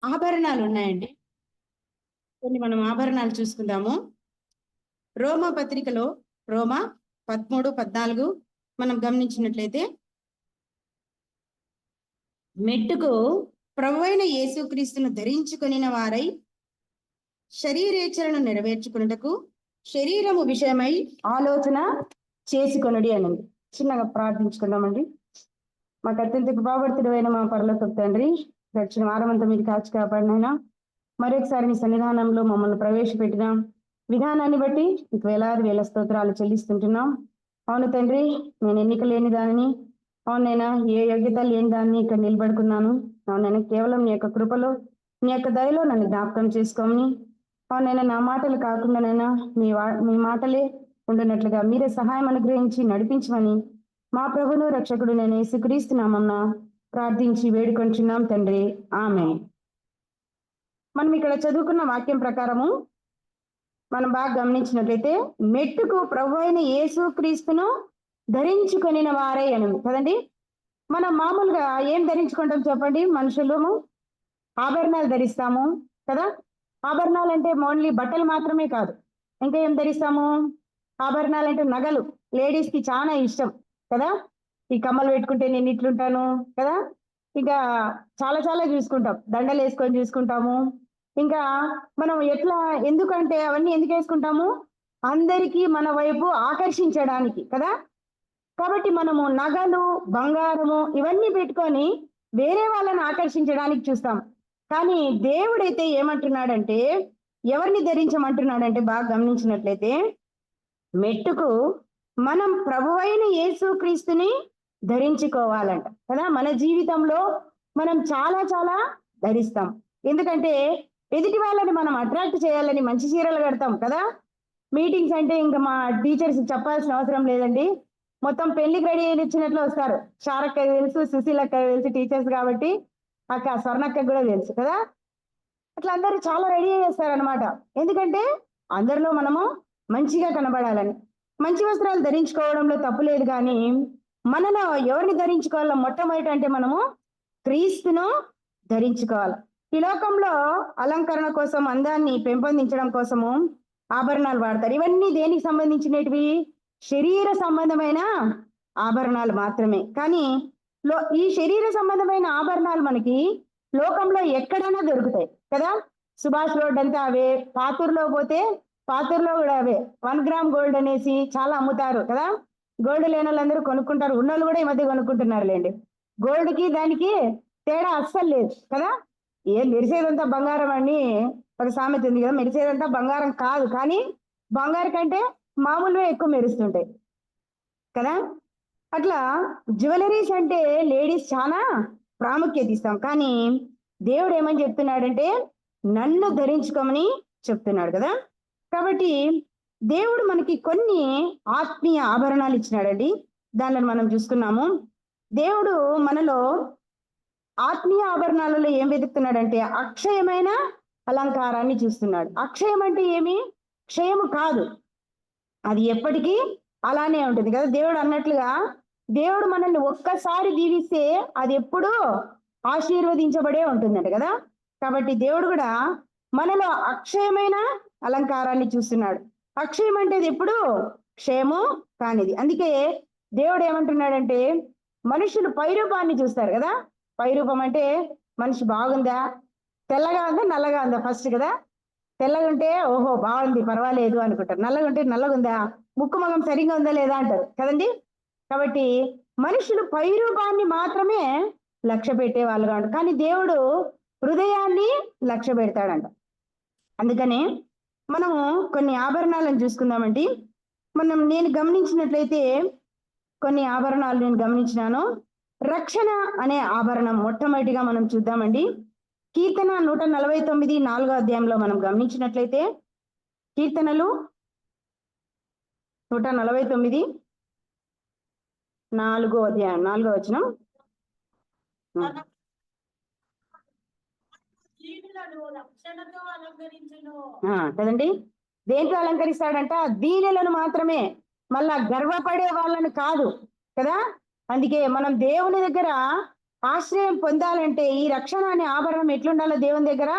ఆభరణాలు ఉన్నాయండి. కొన్ని మనం ఆభరణాలు చూసుకుందాము. రోమా పత్రికలో రోమా 13, 14 మనం గమనించినట్లయితే, మెట్టుకు ప్రభువైన యేసుక్రీస్తును ధరించుకొనిన వారై శరీరేచ్ఛలను నెరవేర్చుకున్నటకు శరీరము విషయమై ఆలోచన చేసుకొనుడి అనండి. చిన్నగా ప్రార్థించుకుందామండి. మాకు అత్యంత కృపావర్తుడైన మా పరలోకపు తండ్రి, గడిచిన వారమంతా మీరు కాచి కాపాడినైనా మరొకసారి మీ సన్నిధానంలో మమ్మల్ని ప్రవేశపెట్టిన విధానాన్ని బట్టి మీకు వేలాది వేల స్తోత్రాలు చెల్లిస్తుంటున్నాం. అవును తండ్రి, నేను ఎన్నిక లేని దానిని, అవునైనా ఏ యోగ్యత లేని దాన్ని ఇక్కడ నిలబడుకున్నాను. అవునైనా కేవలం నీ యొక్క కృపలో, నీ యొక్క దయలో నన్ను జ్ఞాపకం చేసుకోమని, అవునైనా నా మాటలు కాకుండానైనా మీ మాటలే ఉండినట్లుగా మీరే సహాయం అనుగ్రహించి నడిపించమని మా ప్రభును రక్షకుడు నేను యేసుక్రీస్తు నామమున ప్రార్థించి వేడుకొంచున్నాం తండ్రి, ఆమేన్. మనం ఇక్కడ చదువుకున్న వాక్యం ప్రకారము మనం బాగా గమనించినట్లయితే, మెట్టుకు ప్రభు అయిన యేసుక్రీస్తును ధరించుకొనిన వారై అని కదండి. మనం మామూలుగా ఏం ధరించుకుంటాం చెప్పండి? మనుషులము ఆభరణాలు ధరిస్తాము కదా. ఆభరణాలు అంటే ఓన్లీ బట్టలు మాత్రమే కాదు, ఇంకా ఏం ధరిస్తాము? ఆభరణాలు అంటే నగలు. లేడీస్ కి చాలా ఇష్టం కదా. ఈ కమ్మలు పెట్టుకుంటే నేను ఇట్లుంటాను కదా. ఇంకా చాలా చాలా చూసుకుంటాం, దండలు వేసుకొని చూసుకుంటాము. ఇంకా మనం ఎందుకంటే అవన్నీ ఎందుకు వేసుకుంటాము? అందరికీ మన వైపు ఆకర్షించడానికి కదా. కాబట్టి మనము నగలు, బంగారము ఇవన్నీ పెట్టుకొని వేరే వాళ్ళని ఆకర్షించడానికి చూస్తాం. కానీ దేవుడైతే ఏమంటున్నాడంటే, ఎవరిని ధరించమంటున్నాడంటే బాగా గమనించినట్లయితే, మెట్టుకు మనం ప్రభువైన యేసుక్రీస్తుని ధరించుకోవాలంట కదా. మన జీవితంలో మనం చాలా చాలా ధరిస్తాం. ఎందుకంటే ఎదుటి వాళ్ళని మనం అట్రాక్ట్ చేయాలని మంచి చీరలు కడతాం కదా. మీటింగ్స్ అంటే ఇంకా మా టీచర్స్ చెప్పాల్సిన అవసరం లేదండి. మొత్తం పెళ్లికి రెడీ అయిన ఇచ్చినట్లు వస్తారు. శారక్క తెలుసు, సుశీలక్క తెలుసు, టీచర్స్ కాబట్టి. అక్క స్వర్ణక్క కూడా తెలుసు కదా. అట్లా అందరూ చాలా రెడీ చేస్తారనమాట. ఎందుకంటే అందరిలో మనము మంచిగా కనబడాలని. మంచి వస్త్రాలు ధరించుకోవడంలో తప్పు లేదు, కానీ మనలో ఎవరిని ధరించుకోవాలో మొట్టమొదటి అంటే మనము క్రీస్తును ధరించుకోవాలి. ఈ లోకంలో అలంకరణ కోసం, అందాన్ని పెంపొందించడం కోసము ఆభరణాలు వాడతారు. ఇవన్నీ దేనికి సంబంధించినటివి? శరీర సంబంధమైన ఆభరణాలు మాత్రమే. కానీ ఈ శరీర సంబంధమైన ఆభరణాలు మనకి లోకంలో ఎక్కడైనా దొరుకుతాయి కదా. సుభాష్ రోడ్ అంతా అవే, పాతూరులో పోతే పాతూరులో కూడా అవే. 1 గ్రామ్ గోల్డ్ అనేసి చాలా అమ్ముతారు కదా. గోల్డ్ లేని వాళ్ళందరూ కొనుక్కుంటారు, ఉన్నోళ్ళు కూడా ఈ మధ్య కొనుక్కుంటున్నారు లేండి. గోల్డ్ కి దానికి తేడా అస్సలు లేదు కదా. మెరిసేదంతా బంగారం అని ఒక సామెత ఉంది కదా. మెరిసేదంతా బంగారం కాదు, కానీ బంగారం కంటే మామూలుగా ఎక్కువ మెరుస్తుంటాయి కదా. అట్లా జ్యువెలరీస్ అంటే లేడీస్ చాలా ప్రాముఖ్యత ఇస్తాం. కానీ దేవుడు ఏమని చెప్తున్నాడంటే, నన్ను ధరించుకోమని చెప్తున్నాడు కదా. కాబట్టి దేవుడు మనకి కొన్ని ఆత్మీయ ఆభరణాలు ఇచ్చినాడండి. దానిని మనం చూసుకున్నాము. దేవుడు మనలో ఆత్మీయ ఆభరణాలలో ఏం వెతుకుతున్నాడంటే, అక్షయమైన అలంకారాన్ని చూస్తున్నాడు. అక్షయం అంటే ఏమి? క్షయము కాదు, అది ఎప్పటికీ అలానే ఉంటుంది కదా. దేవుడు అన్నట్లుగా, దేవుడు మనల్ని ఒక్కసారి దీవిస్తే అది ఎప్పుడూ ఆశీర్వదించబడే ఉంటుందంట కదా. కాబట్టి దేవుడు కూడా మనలో అక్షయమైన అలంకారాన్ని చూస్తున్నాడు. అక్షయం అంటే అది ఎప్పుడు క్షయము కానిది. అందుకే దేవుడు ఏమంటున్నాడంటే, మనుషులు పైరూపాన్ని చూస్తారు కదా. పైరూపం అంటే మనిషి బాగుందా, తెల్లగా ఉందా, నల్లగా ఉందా ఫస్ట్ కదా. తెల్లగా ఉంటే ఓహో బాగుంది పర్వాలేదు అనుకుంటారు. నల్లగా ఉంటే నల్లగా ఉందా, ముక్కు మగం సరిగ్గా ఉందా లేదా అంటారు కదండి. కాబట్టి మనుషులు పైరూపాన్ని మాత్రమే లక్ష్య పెట్టే వాళ్ళుగా ఉంటారు, కానీ దేవుడు హృదయాన్ని లక్ష్య పెడతాడంట. అందుకనే మనము కొన్ని ఆభరణాలను చూసుకుందామండి. నేను గమనించినట్లయితే కొన్ని ఆభరణాలు నేను గమనించినాను. రక్షణ అనే ఆభరణం మొట్టమొదటిగా మనం చూద్దామండి. కీర్తన 149 4వ అధ్యాయంలో మనం గమనించినట్లయితే, కీర్తనలు 149 4వ అధ్యాయం 4వ వచనం. కదండి. దేంతో అలంకరిస్తాడంట? దీనులను మాత్రమే, మళ్ళా గర్వపడే వాళ్ళని కాదు కదా. అందుకే మనం దేవుని దగ్గర ఆశ్రయం పొందాలంటే ఈ రక్షణ అనే ఆభరణం ఎట్లుండాలో దేవుని దగ్గర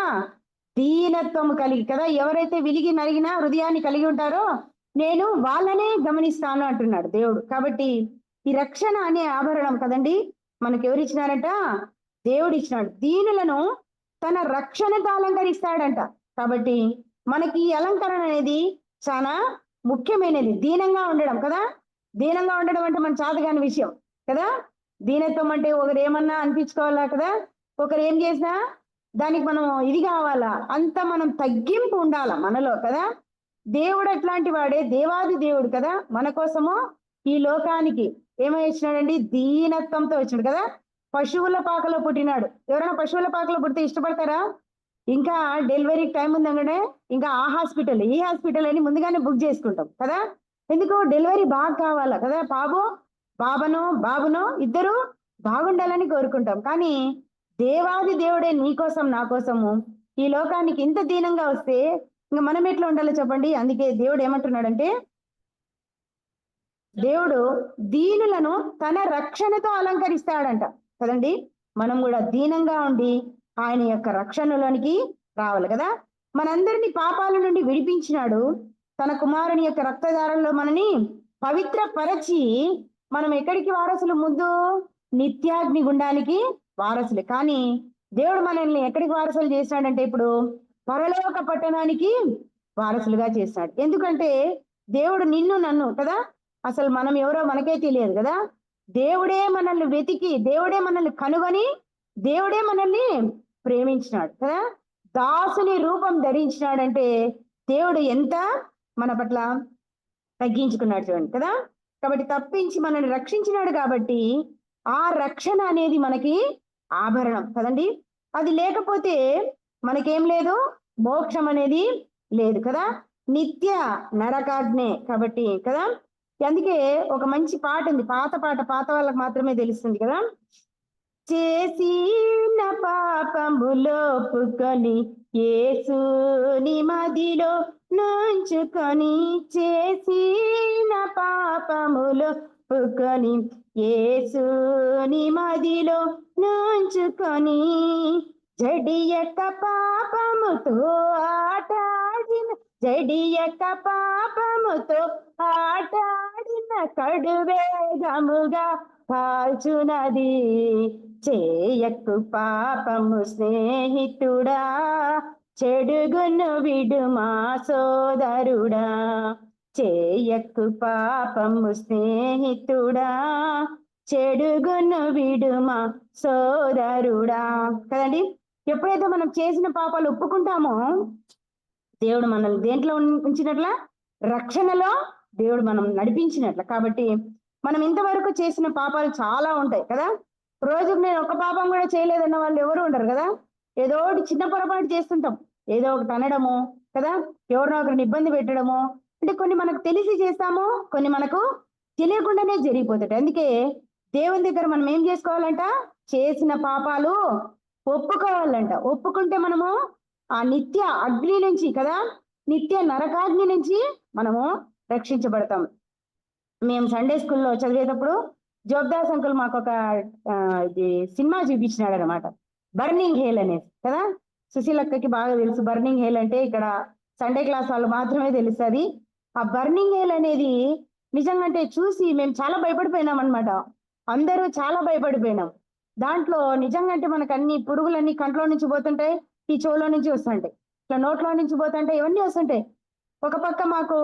దీనత్వం కలిగి కదా, ఎవరైతే విలిగి నలిగిన హృదయాన్ని కలిగి ఉంటారో నేను వాళ్ళనే గమనిస్తాను అంటున్నాడు దేవుడు. కాబట్టి ఈ రక్షణ అనే ఆభరణం కదండి మనకు ఎవరు ఇచ్చినారంట? దేవుడు ఇచ్చినాడు. దీనులను తన రక్షణతో అలంకరిస్తాడంట. కాబట్టి మనకి ఈ అలంకరణ అనేది చాలా ముఖ్యమైనది. దీనంగా ఉండడం కదా, దీనంగా ఉండడం అంటే మన చేతగాని విషయం కదా. దీనత్వం అంటే ఒకరు ఏమన్నా అనిపించుకోవాలా కదా, ఒకరు ఏం చేసినా దానికి మనం ఇది కావాలా, అంత మనం తగ్గింపు ఉండాలా మనలో కదా. దేవుడు అట్లాంటి వాడే, దేవాది దేవుడు కదా, మన కోసము ఈ లోకానికి ఏమై వచ్చినాడండి? దీనత్వంతో వచ్చినాడు కదా. పశువుల పాకలో పుట్టినాడు. ఎవరైనా పశువుల పాకలో పుడితే ఇష్టపడతారా? ఇంకా డెలివరీకి టైం ఉందనగానే ఇంకా ఆ హాస్పిటల్ ఈ హాస్పిటల్ అని ముందుగానే బుక్ చేసుకుంటాం కదా. ఎందుకు? డెలివరీ బాగా కావాలా కదా, బాబునో ఇద్దరు బాగుండాలని కోరుకుంటాం. కానీ దేవాది దేవుడే నీ కోసం నా కోసము ఈ లోకానికి ఇంత దీనంగా వస్తే ఇంకా మనం ఎట్లా ఉండాలో చెప్పండి. అందుకే దేవుడు ఏమంటున్నాడంటే, దేవుడు దీనులను తన రక్షణతో అలంకరిస్తాడంట కదండి. మనం కూడా దీనంగా ఉండి ఆయన యొక్క రక్షణలోనికి రావాలి కదా. మనందరినీ పాపాల నుండి విడిపించినాడు. తన కుమారుని యొక్క రక్తధారంలో మనని పవిత్రపరచి మనం ఎక్కడికి వారసులు? ముందు నిత్యాగ్ని గుండానికి వారసులే. కానీ దేవుడు మనల్ని ఎక్కడికి వారసులు చేసినాడంటే ఇప్పుడు పరలోక పట్టణానికి వారసులుగా చేసినాడు. ఎందుకంటే దేవుడు నిన్ను నన్ను కదా, అసలు మనం ఎవరో మనకే తెలియదు కదా, దేవుడే మనల్ని వెతికి, దేవుడే మనల్ని కనుగొని, దేవుడే మనల్ని ప్రేమించినాడు కదా. దాసుని రూపం ధరించినాడంటే దేవుడు ఎంత మన పట్ల తగ్గించుకున్నాడు చూడండి కదా. కాబట్టి తప్పించి మనల్ని రక్షించినాడు. కాబట్టి ఆ రక్షణ అనేది మనకి ఆభరణం కదండి. అది లేకపోతే మనకేం లేదు, మోక్షం అనేది లేదు కదా, నిత్య నరకాగ్నే కాబట్టి కదా. అందుకే ఒక మంచి పాట ఉంది, పాత వాళ్ళకి మాత్రమే తెలుస్తుంది కదా. చేసిన పాపములోపుకొని యేసుని మదిలో నుంచుకొని, చేసిన పాపములోపుకొని యేసుని మదిలో నుంచుకొని, జడియక పాపముతో ఆటాడిన, జడియక పాపముతో ఆటాడిన కడువేగముగా కాల్చునది. చేయకు పాపము స్నేహితుడా, చెడుగును విడుమా సోదరుడా. చేయకు పాపము స్నేహితుడా, చెడుగును విడుమా సోదరుడా కదండి. ఎప్పుడైతే మనం చేసిన పాపాలు ఒప్పుకుంటామో దేవుడు మనల్ని దేంట్లో ఉంచినట్ల? రక్షణలో దేవుడు మనం నడిపించినట్ల. కాబట్టి మనం ఇంతవరకు చేసిన పాపాలు చాలా ఉంటాయి కదా. రోజుకు నేను ఒక పాపం కూడా చేయలేదన్న వాళ్ళు ఎవరు ఉండరు కదా. ఏదో ఒకటి చిన్న పొరపాటు చేస్తుంటాం, ఏదో ఒకటి అనడము కదా, ఎవరినో ఒకరిని ఇబ్బంది పెట్టడము. అంటే కొన్ని మనకు తెలిసి చేస్తాము, కొన్ని మనకు తెలియకుండానే జరిగిపోతాయి. అందుకే దేవుని దగ్గర మనం ఏం చేసుకోవాలంట? చేసిన పాపాలు ఒప్పుకోవాలంట. ఒప్పుకుంటే మనము ఆ నిత్య అగ్ని నుంచి కదా, నిత్య నరకాగ్ని నుంచి మనము రక్షించబడతాం. మేము సండే స్కూల్లో చదివేటప్పుడు జోబ్దాస్ అంకుల్ మాకు ఒక ఇది సినిమా చూపించినాడు అనమాట, బర్నింగ్ హేల్ అనేది కదా. సుశీలక్కకి బాగా తెలుసు బర్నింగ్ హేల్ అంటే, ఇక్కడ సండే క్లాస్ వాళ్ళు మాత్రమే తెలుస్తుంది. ఆ బర్నింగ్ హేల్ అనేది నిజంగా అంటే చూసి మేము చాలా భయపడిపోయినాం అనమాట. అందరూ చాలా భయపడిపోయినాం. దాంట్లో నిజంగా అంటే మనకు అన్ని పురుగులన్నీ కంట్లో నుంచి పోతుంటాయి, ఈ చెవులో నుంచి వస్తుంటాయి, ఇట్లా నోట్లో నుంచి పోతుంటాయి, ఇవన్నీ వస్తుంటాయి. ఒక పక్క మాకు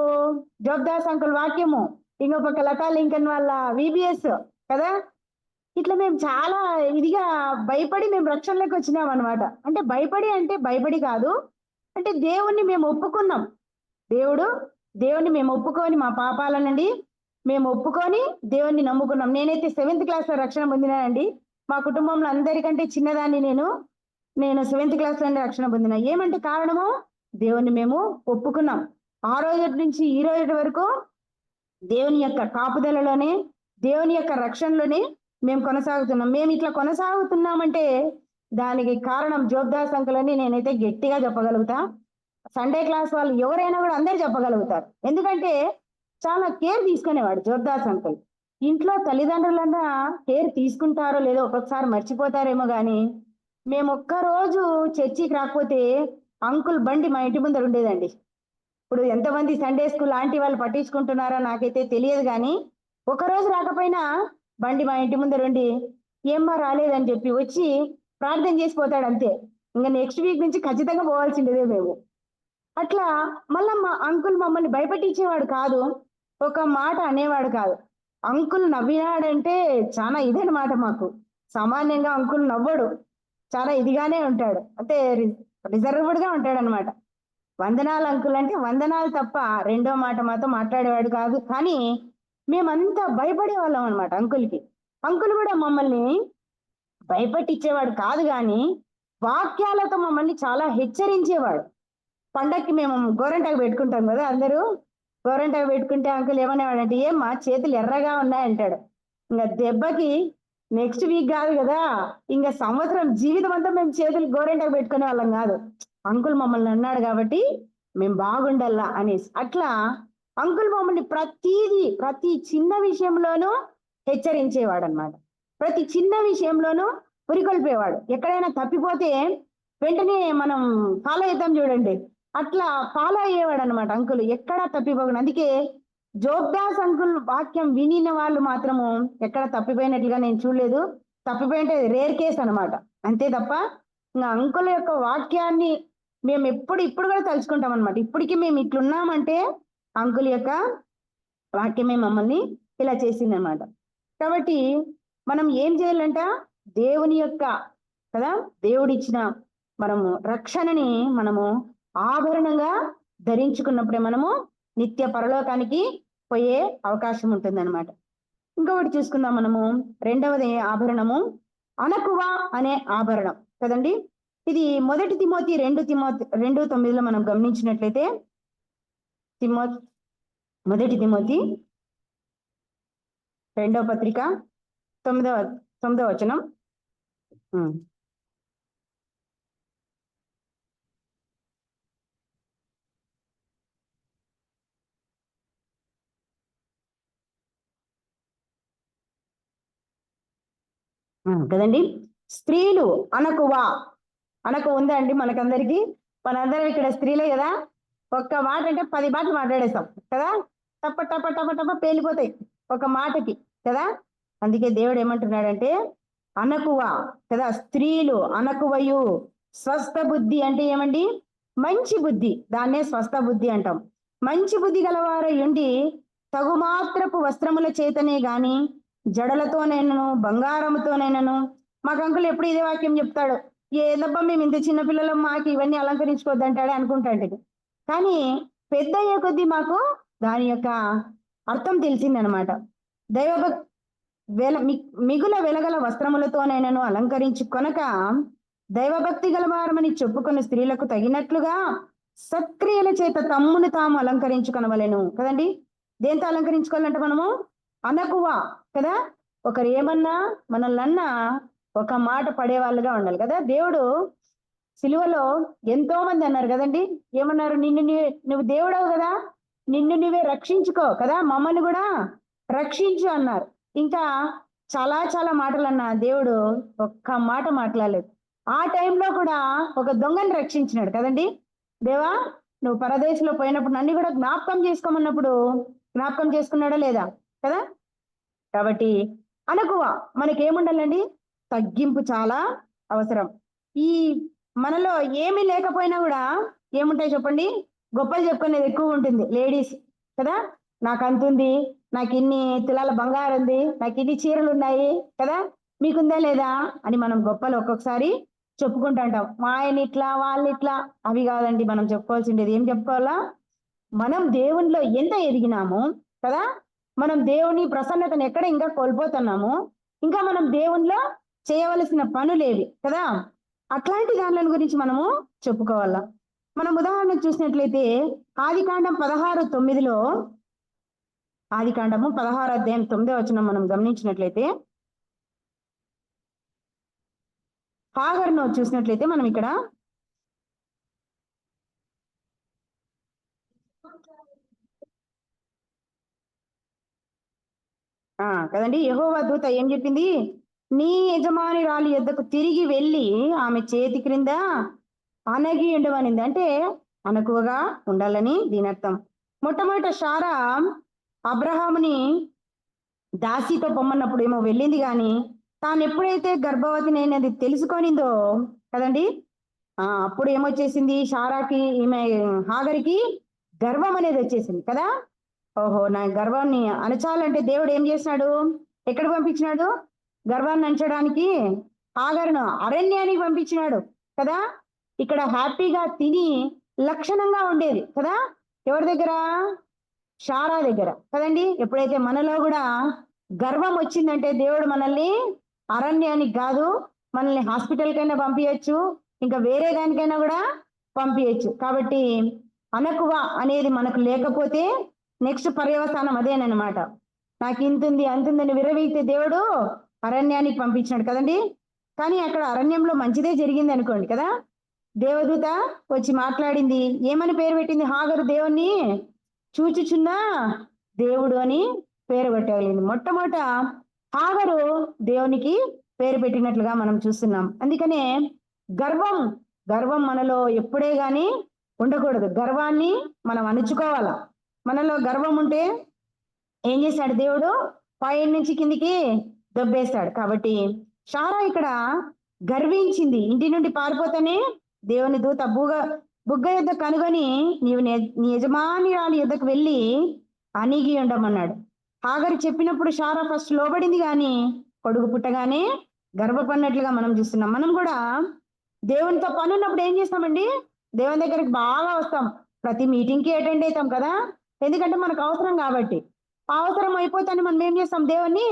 జోబ్దాస్ అంకుల్ వాక్యము, ఇంకో పక్క లతా లింకన్ వాళ్ళ VBS కదా. ఇట్లా మేము చాలా ఇదిగా భయపడి మేము రక్షణలోకి వచ్చినాం అనమాట. అంటే భయపడి కాదు, అంటే దేవుణ్ణి మేము ఒప్పుకున్నాం. దేవుణ్ణి మేము ఒప్పుకొని మా పాపాల నుండి మేము ఒప్పుకొని దేవుణ్ణి నమ్ముకున్నాం. నేనైతే 7th క్లాస్ లో రక్షణ పొందినానండి. మా కుటుంబంలో అందరికంటే చిన్నదాన్ని నేను 7th క్లాస్ లోనే రక్షణ పొందినా. ఏమంటే కారణము, దేవుణ్ణి మేము ఒప్పుకున్నాం. ఆ రోజు నుంచి ఈ రోజు వరకు దేవుని యొక్క కాపుదలలోనే, దేవుని యొక్క రక్షణలోనే మేము కొనసాగుతున్నాం. మేము ఇట్లా కొనసాగుతున్నామంటే దానికి కారణం జోబ్దాస్ అంకుల్ అని నేనైతే గట్టిగా చెప్పగలుగుతా. సండే క్లాస్ వాళ్ళు ఎవరైనా కూడా అందరు చెప్పగలుగుతారు. ఎందుకంటే చాలా కేర్ తీసుకునేవాడు జోబ్దాస్ అంకుల్. ఇంట్లో తల్లిదండ్రులన్నా కేర్ తీసుకుంటారో లేదో ఒక్కొక్కసారి మర్చిపోతారేమో కానీ మేము ఒక్కరోజు చర్చికి రాకపోతే అంకుల్ బండి మా ఇంటి ముందర ఉండేదండి. ఇప్పుడు ఎంతమంది సండే స్కూల్ లాంటి వాళ్ళు పట్టించుకుంటున్నారో నాకైతే తెలియదు కానీ ఒకరోజు రాకపోయినా బండి మా ఇంటి ముందర ఉండి ఏమ్మా రాలేదని చెప్పి వచ్చి ప్రార్థన చేసిపోతాడు అంతే. ఇంకా నెక్స్ట్ వీక్ నుంచి ఖచ్చితంగా పోవాల్సిండేదే మేము. అట్లా మళ్ళా మా అంకుల్ మమ్మల్ని భయపెట్టించేవాడు కాదు, ఒక మాట అనేవాడు కాదు. అంకుల్ నవ్వినాడంటే చాలా ఇదనమాట మాకు. సామాన్యంగా అంకుల్ నవ్వడు, చాలా ఇదిగానే ఉంటాడు, అంటే రిజర్వ్డ్ గా ఉంటాడు అనమాట. వందనాలు అంకుల్ అంటే వందనాలు తప్ప రెండో మాట మాతో మాట్లాడేవాడు కాదు. కానీ మేమంతా భయపడే వాళ్ళం అనమాట అంకుల్కి. అంకుల్ కూడా మమ్మల్ని భయపెట్టించేవాడు కాదు కానీ వాక్యాలతో మమ్మల్ని చాలా హెచ్చరించేవాడు. పండక్కి మేము గోరంటాకు పెట్టుకుంటాం కదా, అందరూ గోరంటాకు పెట్టుకుంటే అంకుల్ ఏమనేవాడంటే ఏమ్మా చేతులు ఎర్రగా ఉన్నాయంటాడు. ఇంకా దెబ్బకి నెక్స్ట్ వీక్ కాదు కదా, ఇంకా సంవత్సరం జీవితం అంతా మేము చేతులు గోరంటాకు పెట్టుకునే వాళ్ళం కాదు. అంకుల్ మమ్మల్ని అన్నాడు కాబట్టి మేము బాగుండాలా అనేసి అట్లా అంకుల్ మమ్మల్ని ప్రతి చిన్న విషయంలోనూ హెచ్చరించేవాడు అనమాట. ప్రతి చిన్న విషయంలోనూ పురికొల్పేవాడు. ఎక్కడైనా తప్పిపోతే వెంటనే మనం ఫాలో అవుతాం చూడండి, అట్లా ఫాలో అయ్యేవాడు అనమాట అంకుల్, ఎక్కడా తప్పిపోకుండా. అందుకే జోగ్దాస్ అంకుల్ వాక్యం వినిన వాళ్ళు మాత్రము ఎక్కడ తప్పిపోయినట్లుగా నేను చూడలేదు. తప్పిపోయింటే రేర్ కేస్ అనమాట, అంతే తప్ప ఇంకా అంకుల్ యొక్క వాక్యాన్ని మేము ఇప్పుడు కూడా తలుచుకుంటాం అనమాట. ఇప్పటికీ మేము ఇట్లున్నామంటే అంకుల్ యొక్క వాక్యమే మమ్మల్ని ఇలా చేసింది అనమాట. కాబట్టి మనం ఏం చేయాలంట, దేవుని యొక్క కదా దేవుడిచ్చిన మనము రక్షణని మనము ఆభరణంగా ధరించుకున్నప్పుడే మనము నిత్య పరలోకానికి పోయే అవకాశం ఉంటుంది అనమాట. ఇంకొకటి చూసుకుందాం మనము. రెండవది ఆభరణము అనకువ అనే ఆభరణం కదండి. ఇది 1 తిమోతి 2:9 మనం గమనించినట్లయితే, 1 తిమోతి 2వ పత్రిక 9వ వచనం. కదండి. స్త్రీలు అనకు ఉందా అండి మనకందరికి? మనందరం ఇక్కడ స్త్రీలే కదా, ఒక్క మాట అంటే 10 మాటలు మాట్లాడేస్తాం కదా, టప టప టప టప పేలిపోతాయి ఒక మాటకి కదా. అందుకే దేవుడు ఏమంటున్నాడంటే అనకువ కదా, స్త్రీలు అనకువయు స్వస్థ బుద్ధి అంటే ఏమండి, మంచి బుద్ధి, దాన్నే స్వస్థ బుద్ధి అంటాం. మంచి బుద్ధి గలవారై ఉండి తగుమాత్రపు వస్త్రముల చేతనే గాని జడలతోనైనను బంగారముతోనైనను, మాకు అంకుల్ ఎప్పుడు ఇదే వాక్యం చెప్తాడు, ఏదబ్బా మేము ఇంత చిన్న పిల్లలు మాకు ఇవన్నీ అలంకరించుకోవద్దంటాడే అనుకుంటాంటే, కానీ పెద్ద అయ్యే కొద్దీ మాకు దాని యొక్క అర్థం తెలిసిందనమాట. దైవభక్ మిగుల వెలగల వస్త్రములతోనైనను అలంకరించు కొనక దైవభక్తి గలవారమని చెప్పుకున్న స్త్రీలకు తగినట్లుగా సత్క్రియల చేత తమ్మును తాము అలంకరించుకొనవలెను కదండి. దేంతో అలంకరించుకోవాలంటే మనము అనకువ కదా, ఒకరు ఏమన్నా మనల్ని ఒక మాట పడేవాళ్ళుగా ఉండాలి కదా. దేవుడు సిలువలో ఎంతో మంది అన్నారు కదండి, ఏమన్నారు, నువ్వు దేవుడవు కదా, నిన్ను నువ్వే రక్షించుకో కదా, మమ్మల్ని కూడా రక్షించు అన్నారు. ఇంకా చాలా మాటలు అన్న దేవుడు ఒక్క మాట మాట్లాడలేదు. ఆ టైంలో కూడా ఒక దొంగని రక్షించినాడు కదండి. దేవా నువ్వు పరదేశంలో పోయినప్పుడు నన్ను కూడా జ్ఞాపకం చేసుకోమన్నప్పుడు జ్ఞాపకం చేసుకున్నాడా లేదా కదా. కాబట్టి అనకువ మనకేముండాలండి, తగ్గింపు చాలా అవసరం. ఈ మనలో ఏమీ లేకపోయినా కూడా ఏముంటాయి చెప్పండి, గొప్పలు చెప్పుకునేది ఎక్కువ ఉంటుంది లేడీస్ కదా. నాకు అంతుంది, నాకు ఇన్ని తులాల బంగారం ఉంది, నాకు ఇన్ని చీరలు ఉన్నాయి కదా, మీకుందా లేదా అని మనం గొప్పలు ఒక్కొక్కసారి చెప్పుకుంటూ ఉంటాం. మా ఆయన ఇట్లా వాళ్ళు ఇట్లా, అవి కాదండి మనం చెప్పుకోవాల్సిండేది. ఏం చెప్పుకోవాలా, మనం దేవునిలో ఎంత ఎదిగినాము కదా, మనం దేవుని ప్రసన్నతను ఎక్కడ ఇంకా కోల్పోతున్నాము, ఇంకా మనం దేవునిలో చేయవలసిన పనులేవి కదా, అట్లాంటి దాని గురించి మనము చెప్పుకోవాలా. మనం ఉదాహరణ చూసినట్లయితే ఆదికాండం 16:9లో, ఆదికాండము 16 అధ్యాయం 9వ వచనం మనం గమనించినట్లయితే, హాగర్ను చూసినట్లయితే మనం ఇక్కడ కదండి. యెహోవా దూత ఏం చెప్పింది? నీ యజమానురాలి యొద్దకు తిరిగి వెళ్ళి ఆమె చేతి క్రింద అణగి ఉండమనింది. అంటే అణకువగా ఉండాలని దీని అర్థం. మొట్టమొదట శారా అబ్రహాముని దాసితో పొమ్మన్నప్పుడు ఏమో వెళ్ళింది, కానీ తాను ఎప్పుడైతే గర్భవతిని అయినది తెలుసుకొనిందో కదండి, అప్పుడు ఏమొచ్చేసింది శారాకి, ఈమె హాగరికి గర్వం అనేది వచ్చేసింది కదా. ఓహో, నా గర్వాన్ని అణచాలంటే దేవుడు ఏం చేసినాడు? ఎక్కడ పంపించినాడు గర్వాన్ని అణచడానికి? హాగరును అరణ్యానికి పంపించినాడు కదా. ఇక్కడ హ్యాపీగా తిని లక్షణంగా ఉండేది కదా, ఎవరి దగ్గర? శారా దగ్గర కదండి. ఎప్పుడైతే మనలో కూడా గర్వం వచ్చిందంటే దేవుడు మనల్ని అరణ్యానికి కాదు, మనల్ని హాస్పిటల్కైనా పంపించచ్చు, ఇంకా వేరే దానికైనా కూడా పంపించచ్చు. కాబట్టి అనకువ అనేది మనకు లేకపోతే నెక్స్ట్ పర్యవసానం అదేనమాట. నాకు ఇంతుంది అంతుందని విరవీగితే దేవుడు అరణ్యానికి పంపించినాడు కదండి. కానీ అక్కడ అరణ్యంలో మంచిదే జరిగింది అనుకోండి కదా. దేవదూత వచ్చి మాట్లాడింది, ఏమని పేరు పెట్టింది? హాగరు దేవుణ్ణి చూచుచున్న దేవుడు అని పేరు పెట్టగలిగింది. మొట్టమొదట హాగరు దేవునికి పేరు పెట్టినట్లుగా మనం చూస్తున్నాం. అందుకనే గర్వం మనలో ఎప్పుడే గాని ఉండకూడదు. గర్వాన్ని మనం అణుచుకోవాలా. మనలో గర్వం ఉంటే ఏం చేశాడు దేవుడు? పై నుంచి కిందికి దొబ్బేస్తాడు. కాబట్టి శారా ఇక్కడ గర్వించింది. ఇంటి నుండి పారిపోతానే దేవుని దూత బుగ్గ యుద్ధ కనుగొని నీవు నీ యజమానురాలి యుద్ధకు వెళ్ళి అణిగి ఉండమన్నాడు. హాగరు చెప్పినప్పుడు శారా ఫస్ట్ లోబడింది, కానీ కొడుకు పుట్టగానే గర్వపడినట్లుగా మనం చూస్తున్నాం. మనం కూడా దేవునితో పని ఉన్నప్పుడు ఏం చేస్తామండి? దేవుని దగ్గరికి బాగా వస్తాం, ప్రతి మీటింగ్కి అటెండ్ అవుతాం కదా. ఎందుకంటే మనకు అవసరం కాబట్టి. అవసరం అయిపోతానే మనం ఏం చేస్తాం? దేవుణ్ణి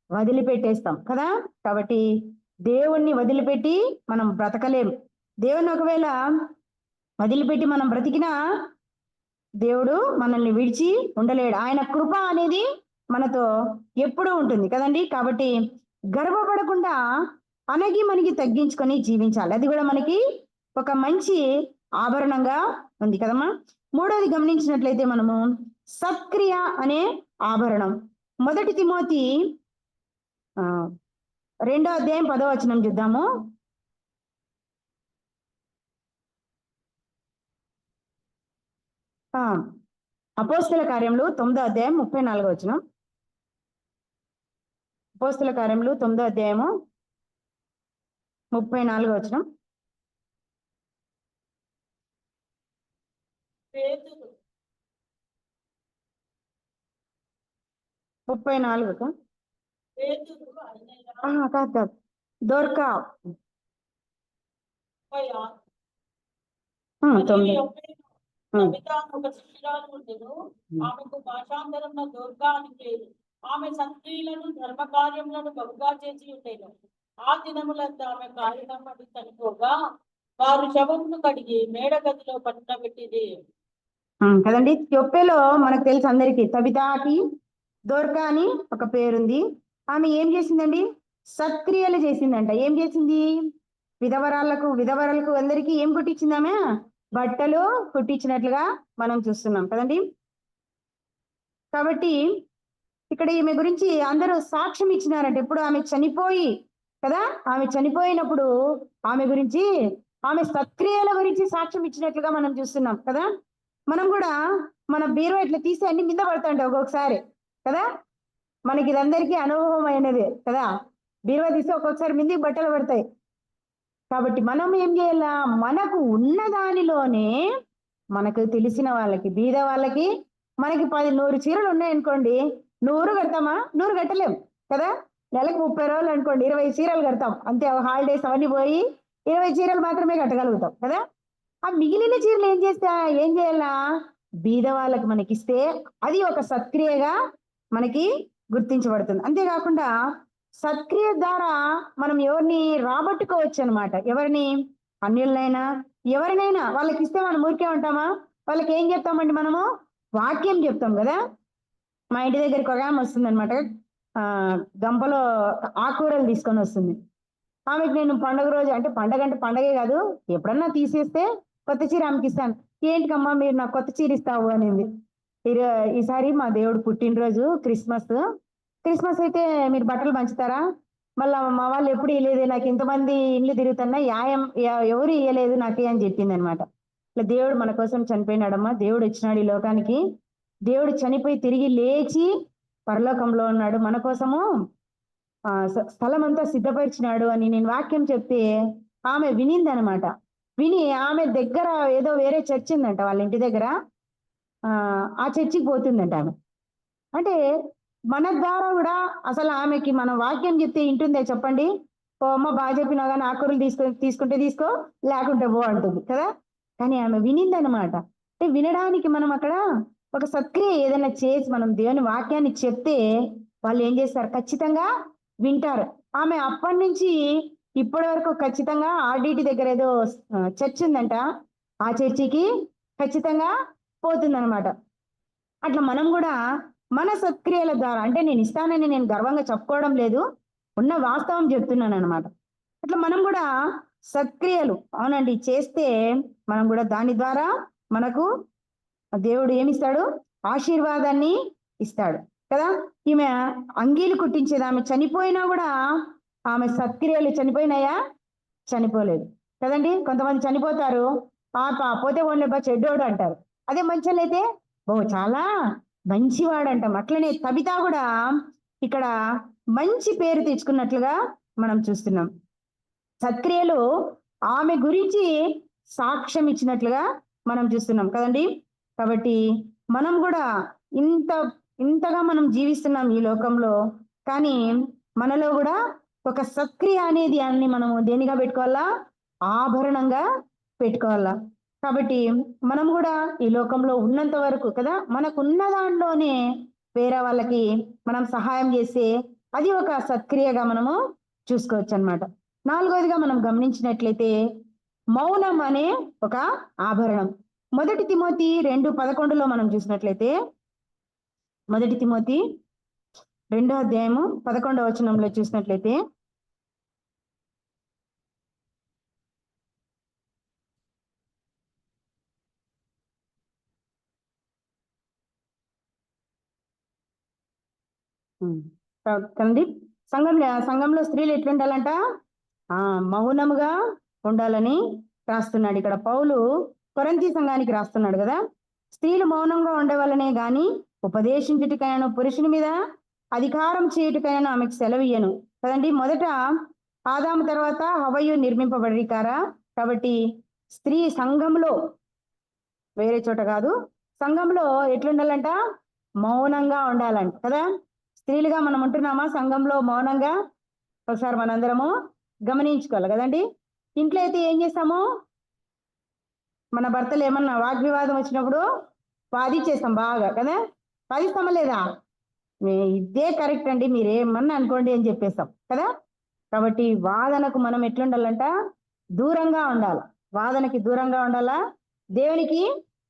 వదిలిపెట్టేస్తాం కదా. కాబట్టి దేవుణ్ణి వదిలిపెట్టి మనం బ్రతకలేము. దేవుని ఒకవేళ వదిలిపెట్టి మనం బ్రతికినా దేవుడు మనల్ని విడిచి ఉండలేడు. ఆయన కృప అనేది మనతో ఎప్పుడూ ఉంటుంది కదండి. కాబట్టి గర్వపడకుండా అణగి మనకి తగ్గించుకొని జీవించాలి. అది కూడా మనకి ఒక మంచి ఆభరణంగా ఉంది కదమ్మా. మూడోది గమనించినట్లయితే మనము సత్క్రియ అనే ఆభరణం. 1 తిమోతి 2వ అధ్యాయం 10వ వచనం చూద్దాము. అపోస్తల కార్యములు 9వ అధ్యాయం 34వ వచనం. అపోస్తల కార్యములు 9వ అధ్యాయము 34వ వచనం. 34 కాదు, దొర్కా 9. ఒక శిష్యురాలు ఉండెను. ఆమెకు భాషాంతరమున దొర్కా అని పేరు. ఆమె సత్క్రియలను ధర్మ కార్యములను బహుగా చేసి ఉండేను. ఆ దినములంతా ఆమె కార్యక్రమాన్ని చనిపోగా వారు శవమును కడిగి మేడగదిలో పట్టబెట్టింది కదండి. యొప్పేలో మనకు తెలుసు అందరికి తబితాకి దొర్కా అని ఒక పేరుంది. ఆమె ఏం చేసిందండి? సత్క్రియలు చేసిందంట. ఏం చేసింది? విధవరాలకు అందరికీ ఏం కుట్టించింది? ఆమె బట్టలు కుట్టించినట్లుగా మనం చూస్తున్నాం కదండి. కాబట్టి ఇక్కడ ఈమె గురించి అందరూ సాక్ష్యం ఇచ్చినారంటే ఎప్పుడు? ఆమె చనిపోయి కదా, ఆమె చనిపోయినప్పుడు ఆమె గురించి, ఆమె సత్క్రియల గురించి సాక్ష్యం ఇచ్చినట్లుగా మనం చూస్తున్నాం కదా. మనం కూడా మన బీరువా ఇట్లా తీసి అన్ని మీద పడతాంటే ఒక్కొక్కసారి కదా. మనకి ఇదందరికీ అనుభవం అయినది కదా. బీరువా తీసి ఒక్కొక్కసారి మిందికి బట్టలు పడతాయి. కాబట్టి మనం ఏం చేయాలా? మనకు ఉన్న దానిలోనే మనకు తెలిసిన వాళ్ళకి, బీద వాళ్ళకి, మనకి 100 చీరలు ఉన్నాయనుకోండి, 100 కడతామా? 100 కట్టలేం కదా. నెలకు 30 రోజులు అనుకోండి, 20 చీరలు కడతాం అంతే. హాలిడేస్ అవన్నీ పోయి 20 చీరలు మాత్రమే కట్టగలుగుతాం కదా. ఆ మిగిలిన చీరలు ఏం చేయాలా? బీద వాళ్ళకి మనకిస్తే అది ఒక సత్క్రియగా మనకి గుర్తించబడుతుంది. అంతేకాకుండా సత్క్రియ ద్వారా మనం ఎవరిని రాబట్టుకోవచ్చు అనమాట. ఎవరిని? అన్యులనైనా ఎవరినైనా వాళ్ళకి ఇస్తే మనం ఊరికే ఉంటామా? వాళ్ళకి ఏం చెప్తామండి? మనము వాక్యం చెప్తాం కదా. మా ఇంటి దగ్గరికి ఒక ఆమె వస్తుంది అనమాట, గంపలో ఆకుకూరలు తీసుకొని వస్తుంది. ఆమెకు నేను పండుగ రోజు, అంటే పండగే కాదు, ఎప్పుడన్నా తీసేస్తే కొత్త చీర ఆమెకి ఇస్తాను. ఏంటికమ్మా మీరు నాకు కొత్త చీర ఇస్తావు అనింది. ఈసారి మా దేవుడు పుట్టినరోజు, క్రిస్మస్ క్రిస్మస్ అయితే మీరు బట్టలు పంచుతారా? మళ్ళా మా వాళ్ళు ఎప్పుడు ఇయ్యలేదు, నాకు ఇంతమంది ఇండ్లు తిరుగుతున్నా ఎవరు ఇయ్యలేదు నాకు అని చెప్పింది అనమాట. ఇట్లా దేవుడు మన కోసం చనిపోయినాడమ్మా, దేవుడు వచ్చినాడు ఈ లోకానికి, దేవుడు చనిపోయి తిరిగి లేచి పరలోకంలో ఉన్నాడు, మన కోసము స్థలం అంతా సిద్ధపరిచినాడు అని నేను వాక్యం చెప్తే ఆమె వినింది అనమాట. విని ఆమె దగ్గర ఏదో వేరే చర్చ్ ఉందంట వాళ్ళ ఇంటి దగ్గర, ఆ చర్చికి పోతుందంట ఆమె. అంటే మన ద్వారా కూడా అసలు ఆమెకి మనం వాక్యం చెప్తే వింటుందే చెప్పండి? ఓ అమ్మ బాగా చెప్పినా కానీ ఆకుకూరలు తీసుకుంటే తీసుకో, లేకుంటే పో అంటుంది కదా. కానీ ఆమె వినిందనమాట. అంటే వినడానికి మనం అక్కడ ఒక సత్క్రియ ఏదైనా చేసి మనం దేవుని వాక్యాన్ని చెప్తే వాళ్ళు ఏం చేస్తారు? ఖచ్చితంగా వింటారు. ఆమె అప్పటి నుంచి ఇప్పటి వరకు ఖచ్చితంగా ఆర్డిటి దగ్గర ఏదో చర్చ్ ఉందంట, ఆ చర్చికి ఖచ్చితంగా పోతుందన్నమాట. అట్లా మనం కూడా మన సత్క్రియల ద్వారా, అంటే నేను ఇస్తానని నేను గర్వంగా చెప్పుకోవడం లేదు, ఉన్న వాస్తవం చెప్తున్నాను అనమాట. అట్లా మనం కూడా సత్క్రియలు అవునండి చేస్తే మనం కూడా దాని ద్వారా మనకు దేవుడు ఏమిస్తాడు? ఆశీర్వాదాన్ని ఇస్తాడు కదా. ఈమె అంగీలు కుట్టించేది, ఆమె చనిపోయినా కూడా ఆమె సత్క్రియలు చనిపోయినాయా? చనిపోలేదు కదండి. కొంతమంది చనిపోతారు, పాప పోతే ఓన్లే చెడ్డోడు అంటారు. అదే మంచోళ్ళైతే ఓ చాలా మంచివాడు అంటాం. అట్లనే కవిత కూడా ఇక్కడ మంచి పేరు తెచ్చుకున్నట్లుగా మనం చూస్తున్నాం. సత్క్రియలు ఆమె గురించి సాక్ష్యం ఇచ్చినట్లుగా మనం చూస్తున్నాం కదండి. కాబట్టి మనం కూడా ఇంతగా మనం జీవిస్తున్నాం ఈ లోకంలో, కానీ మనలో కూడా ఒక సత్క్రియ అనేది అన్ని మనము దేనిగా పెట్టుకోవాలా? ఆభరణంగా పెట్టుకోవాలా. కాబట్టి మనం కూడా ఈ లోకంలో ఉన్నంత వరకు కదా, మనకున్న దాంట్లోనే వేరే వాళ్ళకి మనం సహాయం చేస్తే అది ఒక సత్క్రియగా మనము చూసుకోవచ్చు అన్నమాట. నాలుగోదిగా మనం గమనించినట్లయితే మౌనం అనే ఒక ఆభరణం. 1 తిమోతి 2:11 మనం చూసినట్లయితే, 1 తిమోతి 2:11 చూసినట్లయితే, కండి సంఘంలో స్త్రీలు ఎట్లుండాలంట? మౌనముగా ఉండాలని రాస్తున్నాడు ఇక్కడ పౌలు. కొరింథీ సంఘానికి రాస్తున్నాడు కదా. స్త్రీలు మౌనంగా ఉండేవాళ్ళనే గాని ఉపదేశించుటకైనా పురుషుని మీద అధికారం చేయుటకైనా ఆమెకు సెలవియ్యను కదండి. మొదట ఆదాము తర్వాత హవ్వయు నిర్మింపబడికారా. కాబట్టి స్త్రీ సంఘంలో, వేరే చోట కాదు, సంఘంలో ఎట్లుండాలంట? మౌనంగా ఉండాలంట కదా. స్త్రీలుగా మనం ఉంటున్నామా సంఘంలో మౌనంగా? ఒకసారి మనందరము గమనించుకోవాలి కదండి. ఇంట్లో అయితే ఏం చేస్తాము? మన భర్తలు ఏమన్నా వాగ్వివాదం వచ్చినప్పుడు వాదించేస్తాం బాగా కదా. వాదిస్తామా లేదా? ఇదే కరెక్ట్ అండి, మీరేమన్నా అనుకోండి అని చెప్పేస్తాం కదా. కాబట్టి వాదనకు మనం ఎట్లుండాలంట? దూరంగా ఉండాలి. వాదనకి దూరంగా ఉండాలా, దేవునికి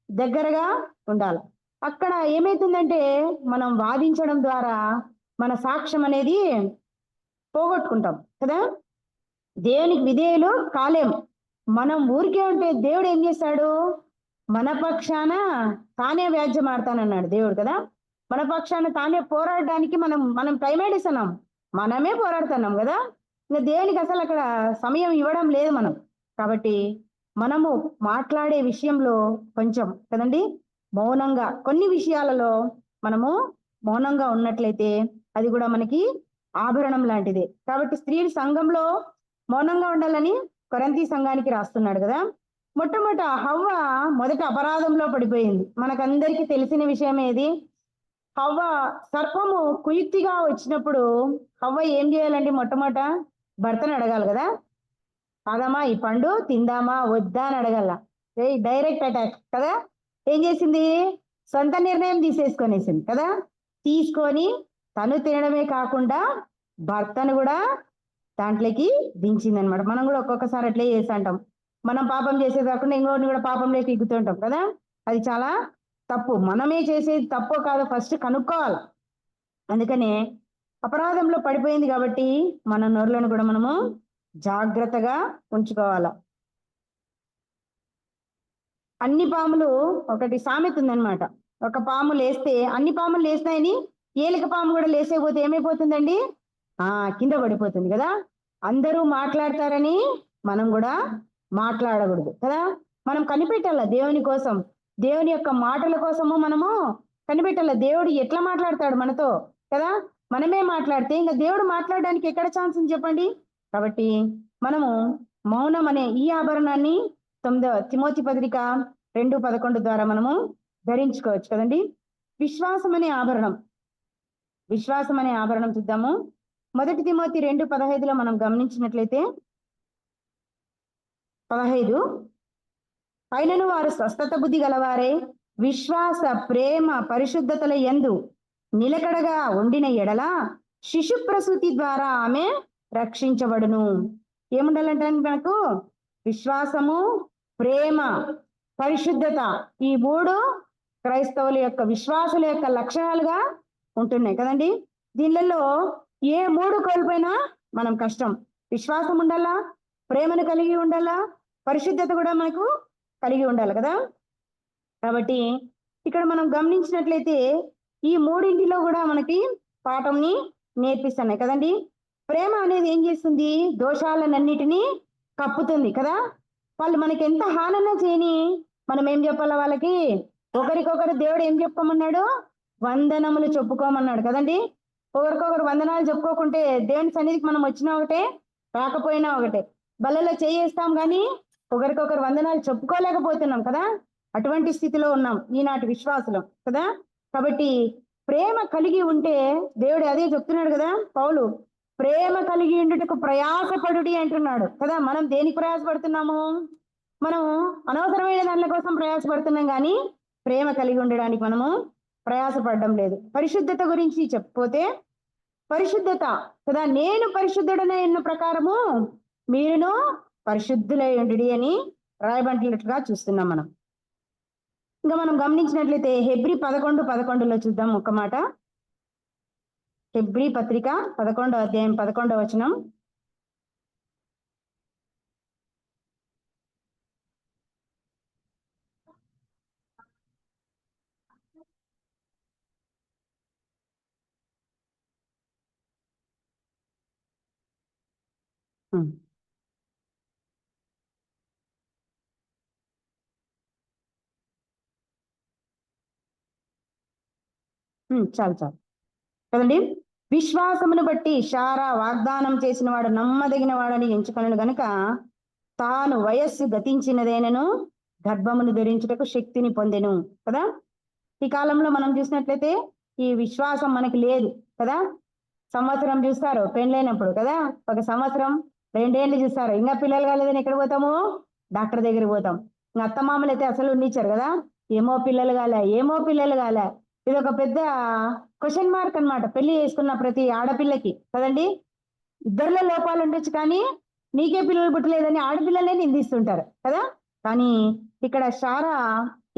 దగ్గరగా ఉండాలి. అక్కడ ఏమైతుందంటే మనం వాదించడం ద్వారా మన సాక్ష్యం అనేది పోగొట్టుకుంటాం కదా. దేవునికి విధేయులు కాలేము. మనం ఊరికే ఉంటే దేవుడు ఏం చేస్తాడు? మన పక్షాన తానే వ్యాజ్యం ఆడతానన్నాడు దేవుడు కదా. మన పక్షాన తానే పోరాడడానికి మనం టైం ఏడిస్తున్నాం, మనమే పోరాడుతున్నాం కదా. ఇంకా దేవునికి అసలు అక్కడ సమయం ఇవ్వడం లేదు మనం. కాబట్టి మనము మాట్లాడే విషయంలో కొంచెం కదండి మౌనంగా, కొన్ని విషయాలలో మనము మౌనంగా ఉన్నట్లయితే అది కూడా మనకి ఆభరణం లాంటిదే. కాబట్టి స్త్రీలు సంఘంలో మౌనంగా ఉండాలని కొరింథీ సంఘానికి రాస్తున్నాడు కదా. హవ్వ మొదట అపరాధంలో పడిపోయింది. మనకందరికీ తెలిసిన విషయం ఏది? హవ్వ సర్పము కుయుక్తిగా వచ్చినప్పుడు హవ్వ ఏం చేయాలండి? మొట్టమొదట భర్తను అడగాలి కదా. కాదమ్మా ఈ పండు తిందామా వద్దా అని అడగాల. డైరెక్ట్ అటాక్ కదా. ఏం చేసింది? సొంత నిర్ణయం తీసేసుకొనేసింది కదా. తీసుకొని తను తినడమే కాకుండా భర్తను కూడా దాంట్లోకి దించింది అనమాట. మనం కూడా ఒక్కొక్కసారి అట్లే చేస్తుంటాం. మనం పాపం చేసేది కాకుండా ఇంకోటిని కూడా పాపంలోకి ఎగ్గుతుంటాం కదా. అది చాలా తప్పు. మనమే చేసేది తప్పో కాదో ఫస్ట్ కనుక్కోవాలి. అందుకనే అపరాధంలో పడిపోయింది కాబట్టి మన నోరులను కూడా మనము జాగ్రత్తగా ఉంచుకోవాలి. అన్ని పాములు, ఒకటి సామెత ఉందన్నమాట, ఒక పాము లేస్తే అన్ని పాములు లేస్తాయని ఏలిక పాము కూడా లేసేపోతే ఏమైపోతుందండి? కింద పడిపోతుంది కదా. అందరూ మాట్లాడతారని మనం కూడా మాట్లాడకూడదు కదా. మనం కనిపెట్టాల దేవుని కోసం, దేవుని యొక్క మాటల కోసము మనము కనిపెట్టాల. దేవుడు ఎట్లా మాట్లాడతాడు మనతో కదా. మనమే మాట్లాడితే ఇంకా దేవుడు మాట్లాడడానికి ఎక్కడ ఛాన్స్ ఉంది చెప్పండి. కాబట్టి మనము మౌనం అనే ఈ ఆభరణాన్ని 9వ తిమోతి పత్రిక 2:11 ద్వారా మనము ధరించుకోవచ్చు కదండి. విశ్వాసం అనే ఆభరణం, విశ్వాసం అనే ఆభరణం చూద్దాము. 1 తిమోతి 2:15లో మనం గమనించినట్లయితే 15, పైనను వారు స్వస్థత బుద్ధి గలవారే విశ్వాస ప్రేమ పరిశుద్ధతల యందు నిలకడగా ఉండిన ఎడల శిశు ప్రసూతి ద్వారా ఆమె రక్షించబడును. ఏముండాలంటే మనకు విశ్వాసము, ప్రేమ, పరిశుద్ధత, ఈ 3 క్రైస్తవుల యొక్క విశ్వాసుల యొక్క లక్షణాలుగా ఉంటున్నాయి కదండి. దీనిలలో ఏ 3 కోల్పోయినా మనం కష్టం. విశ్వాసం ఉండాలా, ప్రేమను కలిగి ఉండాలా, పరిశుద్ధత కూడా మనకు కలిగి ఉండాలి కదా. కాబట్టి ఇక్కడ మనం గమనించినట్లయితే ఈ 3 కూడా మనకి పాఠంని నేర్పిస్తున్నాయి కదండి. ప్రేమ అనేది ఏం చేస్తుంది? దోషాలన్నిటినీ కప్పుతుంది కదా. వాళ్ళు మనకి ఎంత హానన్నా చేయని మనం ఏం చెప్పాలా వాళ్ళకి? ఒకరికొకరు దేవుడు ఏం చెప్పుకోమన్నాడు? వందనములు చెప్పుకోమన్నాడు కదండి. ఒకరికొకరు వందనాలు చెప్పుకోకుంటే దేవుని సన్నిధికి మనం వచ్చినా ఒకటే, రాకపోయినా ఒకటే. బలలో చేయేస్తాం కానీ ఒకరికొకరు వందనాలు చెప్పుకోలేకపోతున్నాం కదా. అటువంటి స్థితిలో ఉన్నాం ఈనాటి విశ్వాసులం కదా. కాబట్టి ప్రేమ కలిగి ఉంటే దేవుడు అదే చెప్తున్నాడు కదా పౌలు, ప్రేమ కలిగి ఉండుటకు ప్రయాసపడుడి అంటున్నాడు కదా. మనం దేనికి ప్రయాసపడుతున్నాము? మనం అనవసరమైన దానిల కోసం ప్రయాసపడుతున్నాం కానీ ప్రేమ కలిగి ఉండడానికి మనము ప్రయాసపడడం లేదు. పరిశుద్ధత గురించి చెప్పిపోతే పరిశుద్ధత కదా, నేను పరిశుద్ధుడనే ఉన్న ప్రకారము మీరును పరిశుద్ధులై ఉండుడి అని రాయబడినట్లుగా చూస్తున్నాం మనం. ఇంకా మనం గమనించినట్లయితే హెబ్రీ 11:11లో చూద్దాం ఒక మాట. హెబ్రీ పత్రిక 11వ అధ్యాయం 11వ వచనం. చాలు కదండి. విశ్వాసమును బట్టి శారా వాగ్దానం చేసిన వాడు నమ్మదగిన వాడని ఎంచుకొనను గనుక తాను వయస్సు గతించినదేనను గర్భమును ధరించుటకు శక్తిని పొందెను కదా. ఈ కాలంలో మనం చూసినట్లయితే ఈ విశ్వాసం మనకి లేదు కదా. సంవత్సరం చూస్తారు పెళ్ళైనప్పుడు కదా, 1 సంవత్సరం 2 ఏళ్ళు చూస్తారు. ఇంకా పిల్లలు కాలేదని ఎక్కడ పోతాము? డాక్టర్ దగ్గరికి పోతాం. ఇంకా అత్తమామలు అయితే అసలు ఉండిచ్చారు కదా. ఏమో పిల్లలు కాలే. ఇది ఒక పెద్ద క్వశ్చన్ మార్క్ అన్నమాట పెళ్లి చేసుకున్న ప్రతి ఆడపిల్లకి కదండి. ఇద్దరిలో లోపాలు ఉండొచ్చు కానీ నీకే పిల్లలు పుట్టలేదని ఆడపిల్లలే నిందిస్తుంటారు కదా. కానీ ఇక్కడ శారా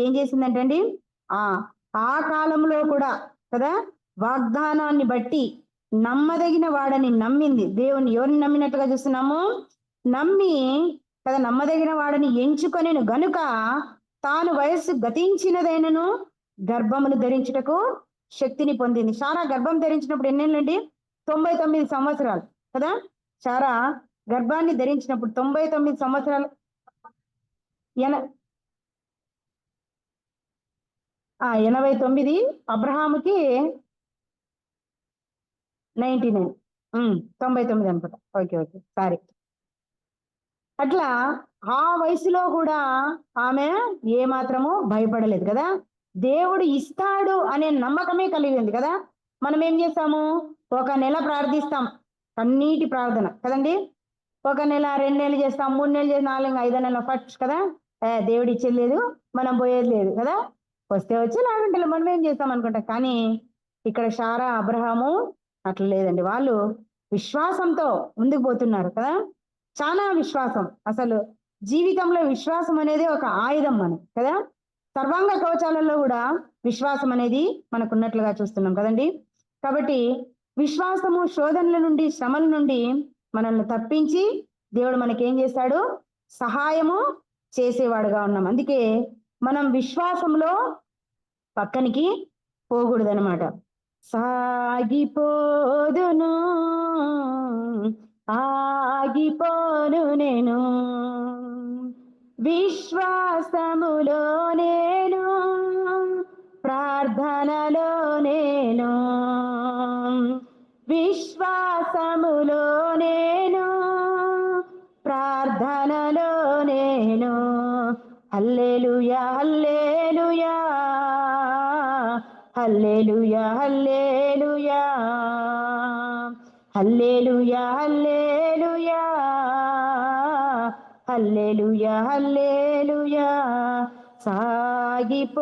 ఏం చేసిందంటే అండి, ఆ కాలంలో కూడా కదా వాగ్దానాన్ని బట్టి నమ్మదగిన వాడని నమ్మింది. దేవుని ఎవరిని నమ్మినట్టుగా చూస్తున్నాము? నమ్మి కదా నమ్మదగిన వాడని ఎంచుకొనెను గనుక తాను వయస్సు గతించినదైనను గర్భమును ధరించుటకు శక్తిని పొందింది. శారా గర్భం ధరించినప్పుడు ఎన్నేళ్ళండి? 99 సంవత్సరాలు కదా. శారా గర్భాన్ని ధరించినప్పుడు 99 సంవత్సరాలు. 89, అబ్రహాముకి 99, 99 అనుకుంటా. Okay sorry. అట్లా ఆ వయసులో కూడా ఆమె ఏ మాత్రము భయపడలేదు కదా. దేవుడు ఇస్తాడు అనే నమ్మకమే కలిగింది కదా. మనం ఏం చేస్తాము? 1 నెల ప్రార్థిస్తాం, కన్నీటి ప్రార్థన కదండి. 1 నెల 2 నెలలు చేస్తాం, 3 నెలలు చేస్తాం, 4, 5 నెలల ఫస్ట్ కదా. దేవుడు ఇచ్చేది లేదు, మనం పోయేది లేదు కదా. వస్తే వచ్చి లేకుంటే మనం ఏం చేస్తాం అనుకుంటాం. కానీ ఇక్కడ శారా అబ్రహాము అట్లా లేదండి. వాళ్ళు విశ్వాసంతో ముందుకు పోతున్నారు కదా. చాలా విశ్వాసం. అసలు జీవితంలో విశ్వాసం అనేది ఒక ఆయుధం మనం కదా. సర్వాంగ కవచాలలో కూడా విశ్వాసం అనేది మనకు ఉన్నట్లుగా చూస్తున్నాం కదండి. కాబట్టి విశ్వాసము శోధనల నుండి, శ్రమల నుండి మనల్ని తప్పించి దేవుడు మనకేం చేస్తాడు? సహాయము చేసేవాడుగా ఉన్నాం. అందుకే మనం విశ్వాసంలో పక్కనికి పోకూడదు అనమాట. సాగిపోదును, ఆగిపోను నేను, విశ్వాసములో నేను, ప్రార్థనలో నేను, విశ్వాసములో నేను, ప్రార్థనలో నేను. హల్లెలూయా హల్లెలూయా, హల్లెలూయా హల్లెలూయా, హల్లెలూయా హల్లెలూయా, హల్లెలూయా హల్లెలూయా. సాగిపోదును,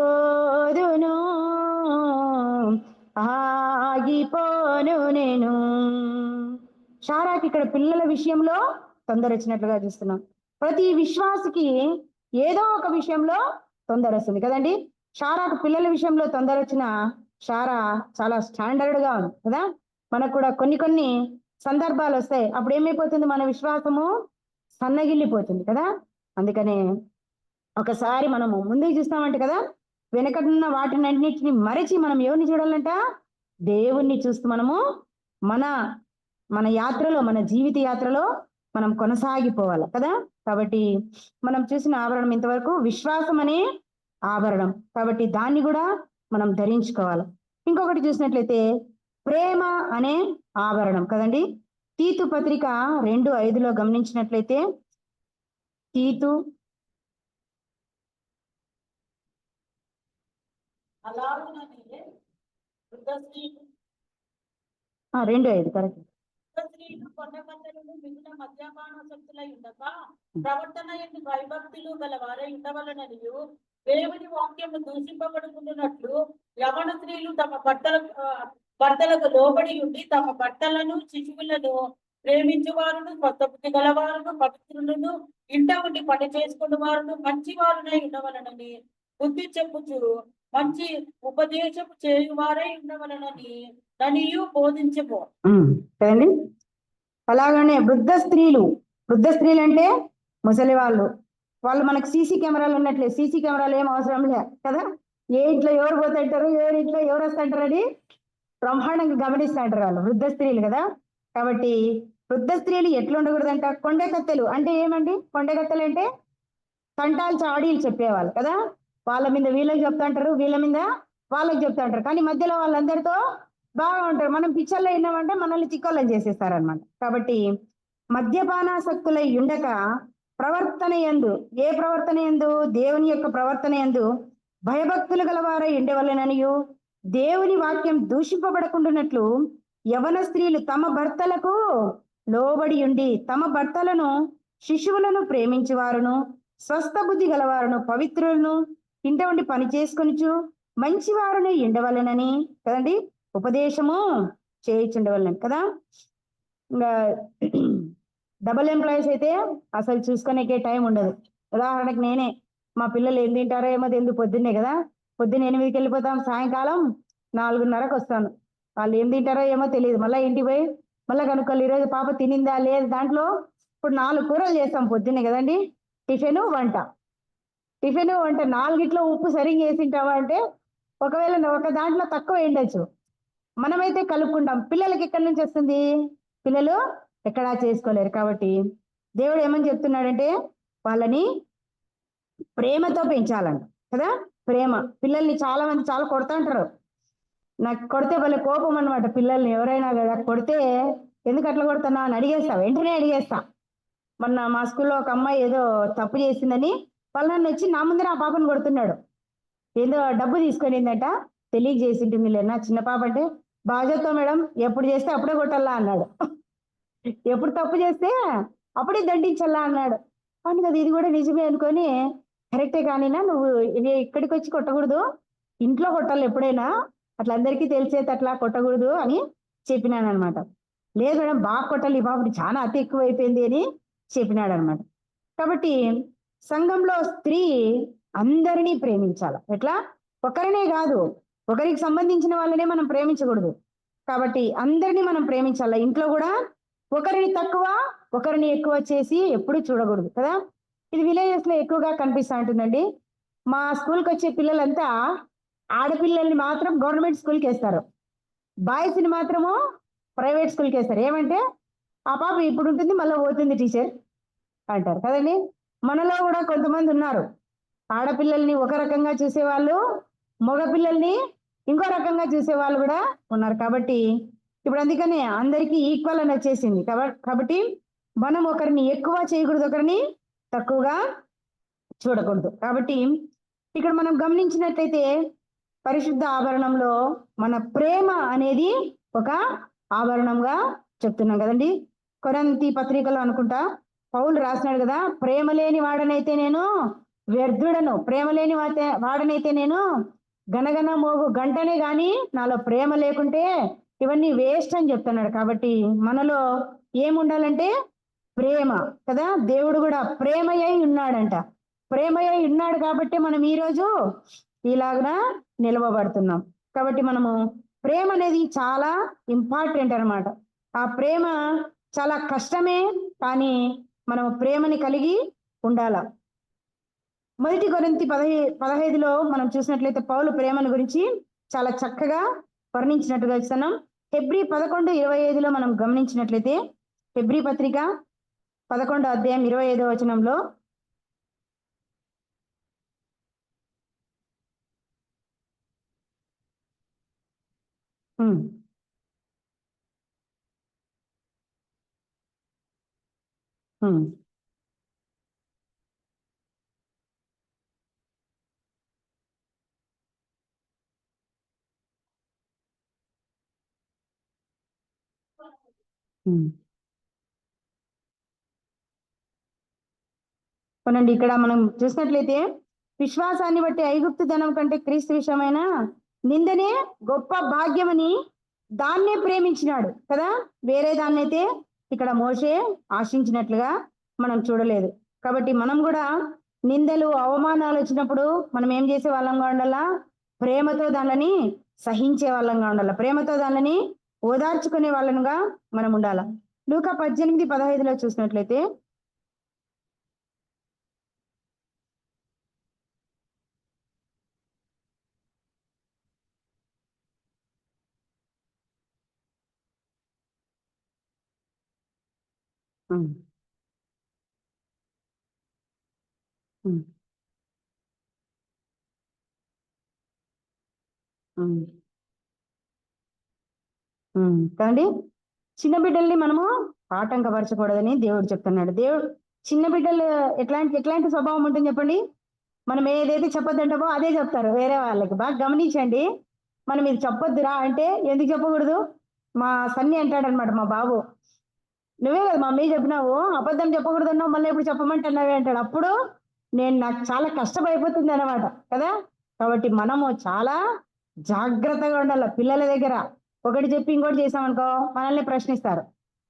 ఆగిపోను నేను. షారాకి ఇక్కడ పిల్లల విషయంలో తొందర వచ్చినట్లుగా చూస్తున్నాం. ప్రతి విశ్వాసికి ఏదో ఒక విషయంలో తొందర వస్తుంది కదండి. షారాకు పిల్లల విషయంలో తొందర వచ్చిన షారా చాలా స్టాండర్డ్ గా ఉంది కదా. మనకు కూడా కొన్ని కొన్ని సందర్భాలు వస్తాయి, అప్పుడు ఏమైపోతుంది, మన విశ్వాసము సన్నగిల్లిపోతుంది కదా. అందుకనే ఒకసారి మనము ముందుకు చూస్తామంటే కదా, వెనకడున్న వాటిని అన్నిటిని మరచి మనం ఎవరిని చూడాలంట, దేవుణ్ణి చూస్తూ మనము మన మన యాత్రలో, మన జీవిత యాత్రలో మనం కొనసాగిపోవాలి కదా. కాబట్టి మనం చూసిన ఆభరణం ఇంతవరకు విశ్వాసం అనే ఆభరణం, కాబట్టి దాన్ని కూడా మనం ధరించుకోవాలి. ఇంకొకటి చూసినట్లయితే ప్రేమ అనే ఆభరణం కదండి. తీతు పత్రిక 2:5 గమనించినట్లయితే, తీతు అలాగుననే వృద్ధ స్త్రీలు 2:5 కరెక్ట్. స్త్రీలు కొండకత్తెలను మిగిలిన మద్యపానాసక్తులై ఉండక ప్రవర్తన ఎందు భయభక్తులు గల వారై ఉండవలననియు, దేవుని వాక్యము దూషింపబడుకున్నట్లు యవన స్త్రీలు తమ భర్తలకు లోబడి ఉండి తమ భర్తలను శిశువులను ప్రేమించు వారును, కొత్త బుద్ధి గలవారును, పవిత్రులను, ఇంట ఉండి పని చేసుకున్న వారును, మంచి వారునై ఉండవలనని బుద్ధి చెప్పుచు మంచి ఉపదేశము చేయువారై ఉండవలనని తనియు బోధించబో. కదండి. అలాగనే వృద్ధ స్త్రీలు అంటే ముసలి వాళ్ళు మనకు సీసీ కెమెరాలు ఉన్నట్లే, సీసీ కెమెరాలు ఏం అవసరం లే కదా. ఏ ఇంట్లో ఎవరు పోతుంటారు, ఎవరి ఇంట్లో ఎవరు వస్తుంటారు అని బ్రహ్మాండంగా గమనిస్తుంటారు వాళ్ళు, వృద్ధ స్త్రీలు కదా. కాబట్టి వృద్ధ స్త్రీలు ఎట్లా ఉండకూడదంట, కొండకత్తెలు అంటే ఏమండి, కొండకత్తెలు అంటే తంటాలు చాడీలు చెప్పేవాళ్ళు కదా. వాళ్ళ మీద వీళ్ళకి చెప్తాంటారు, వీళ్ళ మీద వాళ్ళకి చెప్తాంటారు, కానీ మధ్యలో వాళ్ళందరితో బాగా ఉంటారు. మనం పిచ్చర్లో విన్నామంటే మనల్ని చిక్కోళ్ళని చేసేస్తారనమాట. కాబట్టి మద్యపానాసక్తులై ఉండక ప్రవర్తన యందు, ఏ ప్రవర్తన యందు, దేవుని యొక్క ప్రవర్తన యందు భయభక్తులు గలవారై ఉండేవాళ్ళననియు, దేవుని వాక్యం దూషింపబడకుండానట్లు యవన స్త్రీలు తమ భర్తలకు లోబడి ఉండి తమ భర్తలను శిశువులను ప్రేమించేవారును, స్వస్థ బుద్ధి గలవారును, పవిత్రులను, ఇంట ఉండి పని చేసుకొనిచు మంచివారును ఉండవలనని కదండి ఉపదేశము చేయించుండవలనని కదా. ఇంకా డబుల్ ఎంప్లాయీస్ అయితే అసలు చూసుకునేకే టైం ఉండదు. ఉదాహరణకు నేనే, మా పిల్లలు ఏం తింటారో ఏమో తెలియదు, పొద్దున్నే కదా, పొద్దున్న 8కి వెళ్ళిపోతాం, సాయంకాలం 4:30కు వస్తాను. వాళ్ళు ఏం తింటారో ఏమో తెలియదు. మళ్ళీ ఇంటికి పోయి మళ్ళీ కనుక్కోవాలి, ఈరోజు పాప తినిందా లేదు. దాంట్లో ఇప్పుడు 4 కూరలు చేస్తాం పొద్దున్నే కదండి, టిఫిన్ వంట 4గిట్లో ఉప్పు సరిగ్గా వేసింటావా అంటే ఒకవేళ ఒక దాంట్లో తక్కువ వేయచ్చు. మనమైతే కలుపుకుంటాం, పిల్లలకి ఎక్కడి నుంచి వస్తుంది, పిల్లలు ఎక్కడా చేసుకోలేరు. కాబట్టి దేవుడు ఏమని చెప్తున్నాడంటే వాళ్ళని ప్రేమతో పెంచాలంట కదా. ప్రేమ, పిల్లల్ని చాలా మంది చాలా కొడతాంటారు. నాకు కొడితే వాళ్ళ కోపం అనమాట. పిల్లల్ని ఎవరైనా కదా కొడితే ఎందుకు అట్లా కొడుతున్నా అని అడిగేస్తా, వెంటనే అడిగేస్తా. మొన్న మా స్కూల్లో ఒక అమ్మాయి ఏదో తప్పు చేసిందని వాళ్ళని వచ్చి నా ముందర ఆ పాపను కొడుతున్నాడు. ఏదో డబ్బు తీసుకొనిందట, తెలియజేసింటుంది లేనా చిన్న పాప అంటే, బాధ్యత మేడం, ఎప్పుడు చేస్తే అప్పుడే కొట్టాలా అన్నాడు. ఎప్పుడు తప్పు చేస్తే అప్పుడే దండించాలా అన్నాడు. అవును కదా, ఇది కూడా నిజమే అనుకొని, కరెక్టే కానీనా నువ్వు ఇది ఇక్కడికి వచ్చి కొట్టకూడదు, ఇంట్లో కొట్టాలి ఎప్పుడైనా, అట్లా అందరికీ తెలిసేది అట్లా కొట్టకూడదు అని చెప్పినాను అనమాట. లేదు మేడం బాగా కొట్టాలి, ఈ బాబుకి చాలా అతి ఎక్కువ అయిపోయింది అని చెప్పినాడు అనమాట. కాబట్టి సంఘంలో స్త్రీ అందరినీ ప్రేమించాలి. ఎట్లా, ఒకరినే కాదు, ఒకరికి సంబంధించిన వాళ్ళనే మనం ప్రేమించకూడదు. కాబట్టి అందరినీ మనం ప్రేమించాలి. ఇంట్లో కూడా ఒకరిని తక్కువ ఒకరిని ఎక్కువ చేసి ఎప్పుడు చూడకూడదు కదా. ఇది విలేజెస్ లో ఎక్కువగా కనిపిస్తూ ఉంటుందండి. మా స్కూల్కి వచ్చే పిల్లలంతా ఆడపిల్లల్ని మాత్రం గవర్నమెంట్ స్కూల్కి వేస్తారు, బాయ్స్ ని మాత్రము ప్రైవేట్ స్కూల్కి వేస్తారు. ఏమంటే ఆ పాప ఇప్పుడు ఉంటుంది మళ్ళీ పోతుంది టీచర్ అంటారు కదండి. మనలో కూడా కొంతమంది ఉన్నారు, ఆడపిల్లల్ని ఒక రకంగా చూసేవాళ్ళు, మగ పిల్లల్ని ఇంకో రకంగా చూసేవాళ్ళు కూడా ఉన్నారు. కాబట్టి ఇప్పుడు అందుకనే అందరికీ ఈక్వల్ అని వచ్చేసింది. కాబట్టి మనం ఒకరిని ఎక్కువ చేయకూడదు, ఒకరిని తక్కువగా చూడకూడదు. కాబట్టి ఇక్కడ మనం గమనించినట్లయితే పరిశుద్ధ ఆభరణంలో మన ప్రేమ అనేది ఒక ఆభరణంగా చెప్తున్నాం కదండి. కొరింథీ పత్రికలో అనుకుంటా పౌలు రాసినాడు కదా, ప్రేమ లేని వాడనైతే నేను వ్యర్థుడను, ప్రేమ లేని వాడనైతే నేను గనగన మోగు గంటనే గాని నాలో ప్రేమ లేకుంటే ఇవన్నీ వేస్ట్ అని చెప్తున్నాడు. కాబట్టి మనలో ఏముండాలంటే ప్రేమ కదా. దేవుడు కూడా ప్రేమయ్య ఉన్నాడంట. ప్రేమయ్య ఉన్నాడు కాబట్టి మనం ఈరోజు ఇలాగా నిలవబడుతున్నాం. కాబట్టి మనము ప్రేమ అనేది చాలా ఇంపార్టెంట్ అన్నమాట. ఆ ప్రేమ చాలా కష్టమే, కానీ మనం ప్రేమని కలిగి ఉండాల. మొదటి కొరింథీ 15లో మనం చూసినట్లయితే పౌలు ప్రేమను గురించి చాలా చక్కగా వర్ణించినట్టుగా చూస్తున్నాం. హెబ్రీ 11:25లో మనం గమనించినట్లయితే హెబ్రీ పత్రిక 11వ అధ్యాయం 25వ వచనంలో కొనండి. ఇక్కడ మనం చూసినట్లయితే విశ్వాసాన్ని బట్టి ఐగుప్తు ధనం కంటే క్రీస్తు విషయమైన నిందనే గొప్ప భాగ్యమని దాన్నే ప్రేమించినాడు కదా. వేరే దాన్నైతే ఇక్కడ మోషే ఆశించినట్లుగా మనం చూడలేదు. కాబట్టి మనం కూడా నిందలు అవమానాలు వచ్చినప్పుడు మనం ఏం చేసే వాళ్ళంగా ఉండాలా? ప్రేమతో దానిని సహించే వాళ్ళంగా ఉండాలి, ప్రేమతో దానిని ఓదార్చుకునే వాళ్ళనుగా మనం ఉండాల. లూకా 18:15లో చూసినట్లయితే కాండి చిన్న బిడ్డల్ని మనము ఆటంకపరచకూడదని దేవుడు చెప్తున్నాడు. దేవుడు చిన్న బిడ్డలు ఎట్లాంటి స్వభావం ఉంటుంది చెప్పండి. మనం ఏదైతే చెప్పొద్దంటామో అదే చెప్తారు వేరే వాళ్ళకి. బాగా గమనించండి. మనం ఇది చెప్పొద్దురా అంటే ఎందుకు చెప్పకూడదు? మా సన్ని అంటాడు అనమాట, మా బాబు, నువ్వే కదా మమ్మీ చెప్పినావు, అబద్ధం చెప్పకూడదు అన్నావు, మళ్ళీ ఎప్పుడు చెప్పమంటున్నావే అంటాడు. అప్పుడు నాకు చాలా కష్టమైపోతుంది అనమాట కదా. కాబట్టి మనము చాలా జాగ్రత్తగా ఉండాలి. పిల్లల దగ్గర ఒకటి చెప్పి ఇంకోటి చేసామనుకో మనల్ని ప్రశ్నిస్తారు.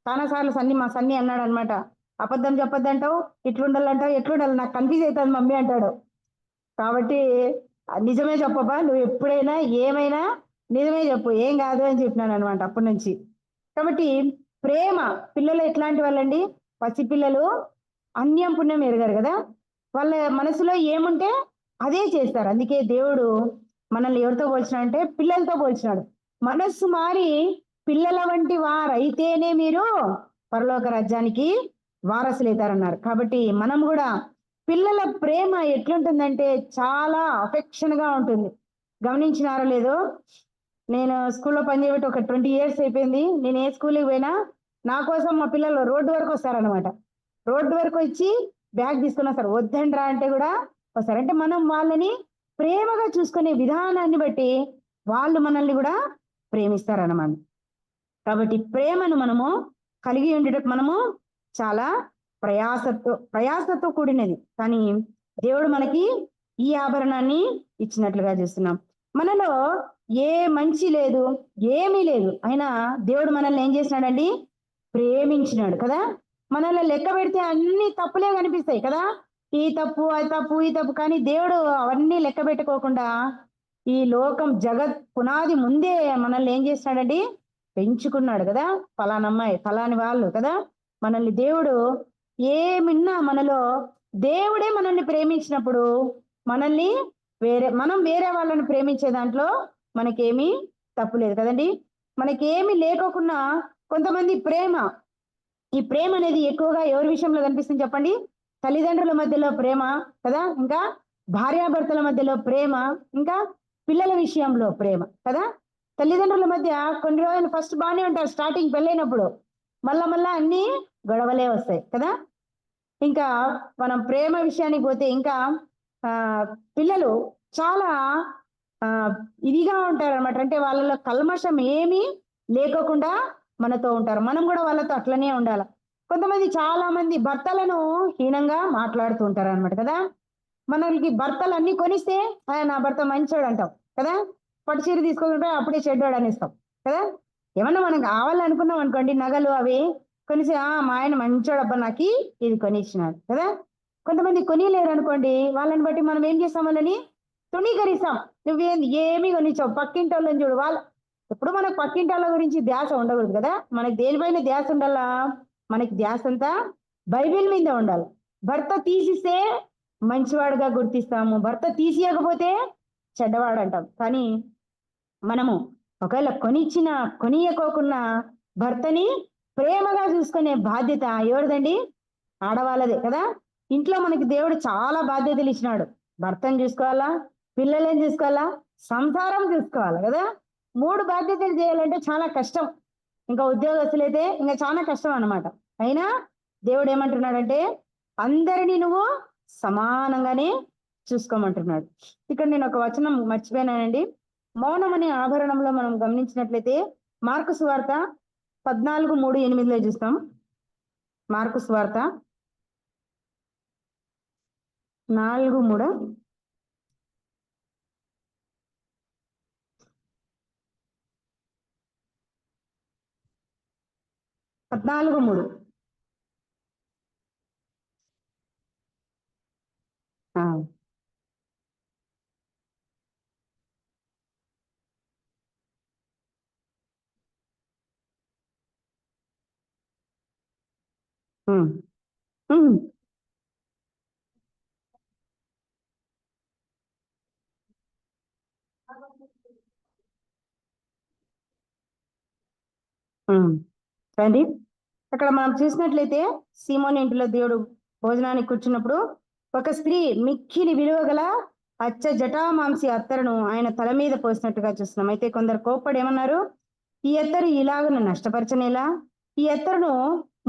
చాలాసార్లు మా సన్ని అన్నాడు అనమాట, అబద్ధం చెప్పొద్దంటావు, ఇట్లుండాలంటావు, ఎట్లుండాలి, నాకు కన్ఫ్యూజ్ అవుతుంది మమ్మీ అంటాడు. కాబట్టి నిజమే చెప్పబ్బా, నువ్వు ఎప్పుడైనా ఏమైనా నిజమే చెప్పు, ఏం కాదు అని చెప్పినాను అనమాట అప్పటి నుంచి. కాబట్టి ప్రేమ, పిల్లలు ఎట్లాంటి వాళ్ళండి? పసిపిల్లలు అన్యం పుణ్యం ఎరగారు కదా. వాళ్ళ మనసులో ఏముంటే అదే చేస్తారు. అందుకే దేవుడు మనల్ని ఎవరితో పోల్చినాడంటే పిల్లలతో పోల్చినాడు. మనస్సు మారి పిల్లల వంటి వారైతేనే మీరు పరలోక రాజ్యానికి వారసులైతారన్నారు. కాబట్టి మనం కూడా పిల్లల ప్రేమ ఎట్లుంటుందంటే చాలా అఫెక్షన్ గా ఉంటుంది. గమనించినారో లేదో, నేను స్కూల్లో పనిచేయబట్టి ఒక 20 years అయిపోయింది. నేను ఏ స్కూల్కి పోయినా నా కోసం మా పిల్లలు రోడ్డు వరకు వస్తారనమాట. రోడ్డు వరకు వచ్చి బ్యాగ్ తీసుకుని వస్తారు, వద్దండ్రా అంటే కూడా వస్తారు. అంటే మనం వాళ్ళని ప్రేమగా చూసుకునే విధానాన్ని బట్టి వాళ్ళు మనల్ని కూడా ప్రేమిస్తారన్నమాట. కాబట్టి ప్రేమను మనము కలిగి ఉండేటప్పుడు మనము చాలా ప్రయాసతో కూడినది. కానీ దేవుడు మనకి ఈ ఆభరణాన్ని ఇచ్చినట్లుగా చూస్తున్నాం. మనలో ఏ మంచి లేదు, ఏమీ లేదు, అయినా దేవుడు మనల్ని ఏం చేసినాడండి? ప్రేమించినాడు కదా. మనల్ని లెక్క పెడితే అన్ని తప్పులే కనిపిస్తాయి కదా, ఈ తప్పు అది తప్పు ఈ తప్పు, కానీ దేవుడు అవన్నీ లెక్క పెట్టుకోకుండా ఈ లోకం జగత్ పునాది ముందే మనల్ని ఏం చేసినాడండి? పెంచుకున్నాడు కదా. ఫలానమ్మాయి ఫలాని వాళ్ళు కదా. మనల్ని దేవుడు ఏమిన్నా మనలో దేవుడే మనల్ని ప్రేమించినప్పుడు మనం వేరే వాళ్ళని ప్రేమించే దాంట్లో మనకేమీ తప్పు లేదు కదండి. మనకేమి లేకోకుండా కొంతమంది ప్రేమ, ఈ ప్రేమ అనేది ఎక్కువగా ఎవరి విషయంలో కనిపిస్తుంది చెప్పండి? తల్లిదండ్రుల మధ్యలో ప్రేమ కదా, ఇంకా భార్యాభర్తల మధ్యలో ప్రేమ, ఇంకా పిల్లల విషయంలో ప్రేమ కదా. తల్లిదండ్రుల మధ్య కొన్ని రోజులు ఫస్ట్ బాగానే ఉంటారు, స్టార్టింగ్ పెళ్ళైనప్పుడు, మళ్ళా అన్ని గొడవలే వస్తాయి కదా. ఇంకా మనం ప్రేమ విషయానికి పోతే ఇంకా ఆ పిల్లలు చాలా ఆ ఇదిగా ఉంటారు అనమాట. అంటే వాళ్ళలో కల్మషం ఏమీ లేకోకుండా మనతో ఉంటారు, మనం కూడా వాళ్ళతో అట్లనే ఉండాలి. కొంతమంది చాలా మంది భర్తలను హీనంగా మాట్లాడుతూ ఉంటారు అనమాట కదా. మనకి భర్తలు అన్ని కొనిస్తే నా భర్త మంచోడు అంటాం కదా, పట్టు చీర తీసుకుంటే అప్పుడే చెడ్డోడు అనిస్తాం కదా. ఏమన్నా మనం కావాలనుకున్నాం అనుకోండి, నగలు అవి కొనిసి మా ఆయన మంచోడు అబ్బా నాకు ఇది కొనిచ్చినాడు కదా. కొంతమంది కొనిలేరు అనుకోండి, వాళ్ళని బట్టి మనం ఏం చేస్తాం, వాళ్ళని తృణీకరిస్తాం. ఏమి కొనిచ్చావు, పక్కింటి వాళ్ళని చూడు వాళ్ళు. ఎప్పుడు మనకు పక్కింటి వాళ్ళ గురించి ధ్యాస ఉండకూడదు కదా, మనకి దేనిపైన ధ్యాస ఉండాలా? మనకి ధ్యాస అంతా బైబిల్ మీద ఉండాలి. భర్త తీసిస్తే మంచివాడుగా గుర్తిస్తాము, భర్త తీసియకపోతే చెడ్డవాడు అంటాం. కానీ మనము ఒకవేళ కొనియకోకున్నా భర్తని ప్రేమగా చూసుకునే బాధ్యత ఎవరిదండి? ఆడవాళ్ళదే కదా. ఇంట్లో మనకి దేవుడు చాలా బాధ్యతలు ఇచ్చినాడు. భర్తను చూసుకోవాలా, పిల్లలని చూసుకోవాలా, సంసారం చూసుకోవాలి కదా. 3 బాధ్యతలు చేయాలంటే చాలా కష్టం. ఇంకా ఉద్యోగస్తులైతే ఇంకా చాలా కష్టం అన్నమాట. అయినా దేవుడు ఏమంటున్నాడంటే అందరినీ నువ్వు సమానంగానే చూసుకోమంటున్నాడు. ఇక్కడ నేను ఒక వచనం మర్చిపోయినానండి. మౌనం అనే ఆభరణంలో మనం గమనించినట్లయితే మార్కు సువార్త 14:3-8 చూస్తాం. మార్కు సువార్త 4:3. 14:3. రండి, అక్కడ మనం చూసినట్లయితే సీమోని ఇంటిలో దేవుడు భోజనానికి కూర్చున్నప్పుడు ఒక స్త్రీ మిక్కిలి విలువ గల అచ్చ జటామాంసి అత్తరును ఆయన తల మీద పోసినట్టుగా చూస్తున్నాం. అయితే కొందరు కోప్పడి ఏమన్నారు, ఈ అత్తరు ఇలాగను నష్టపరచనేలా, ఈ అత్తరును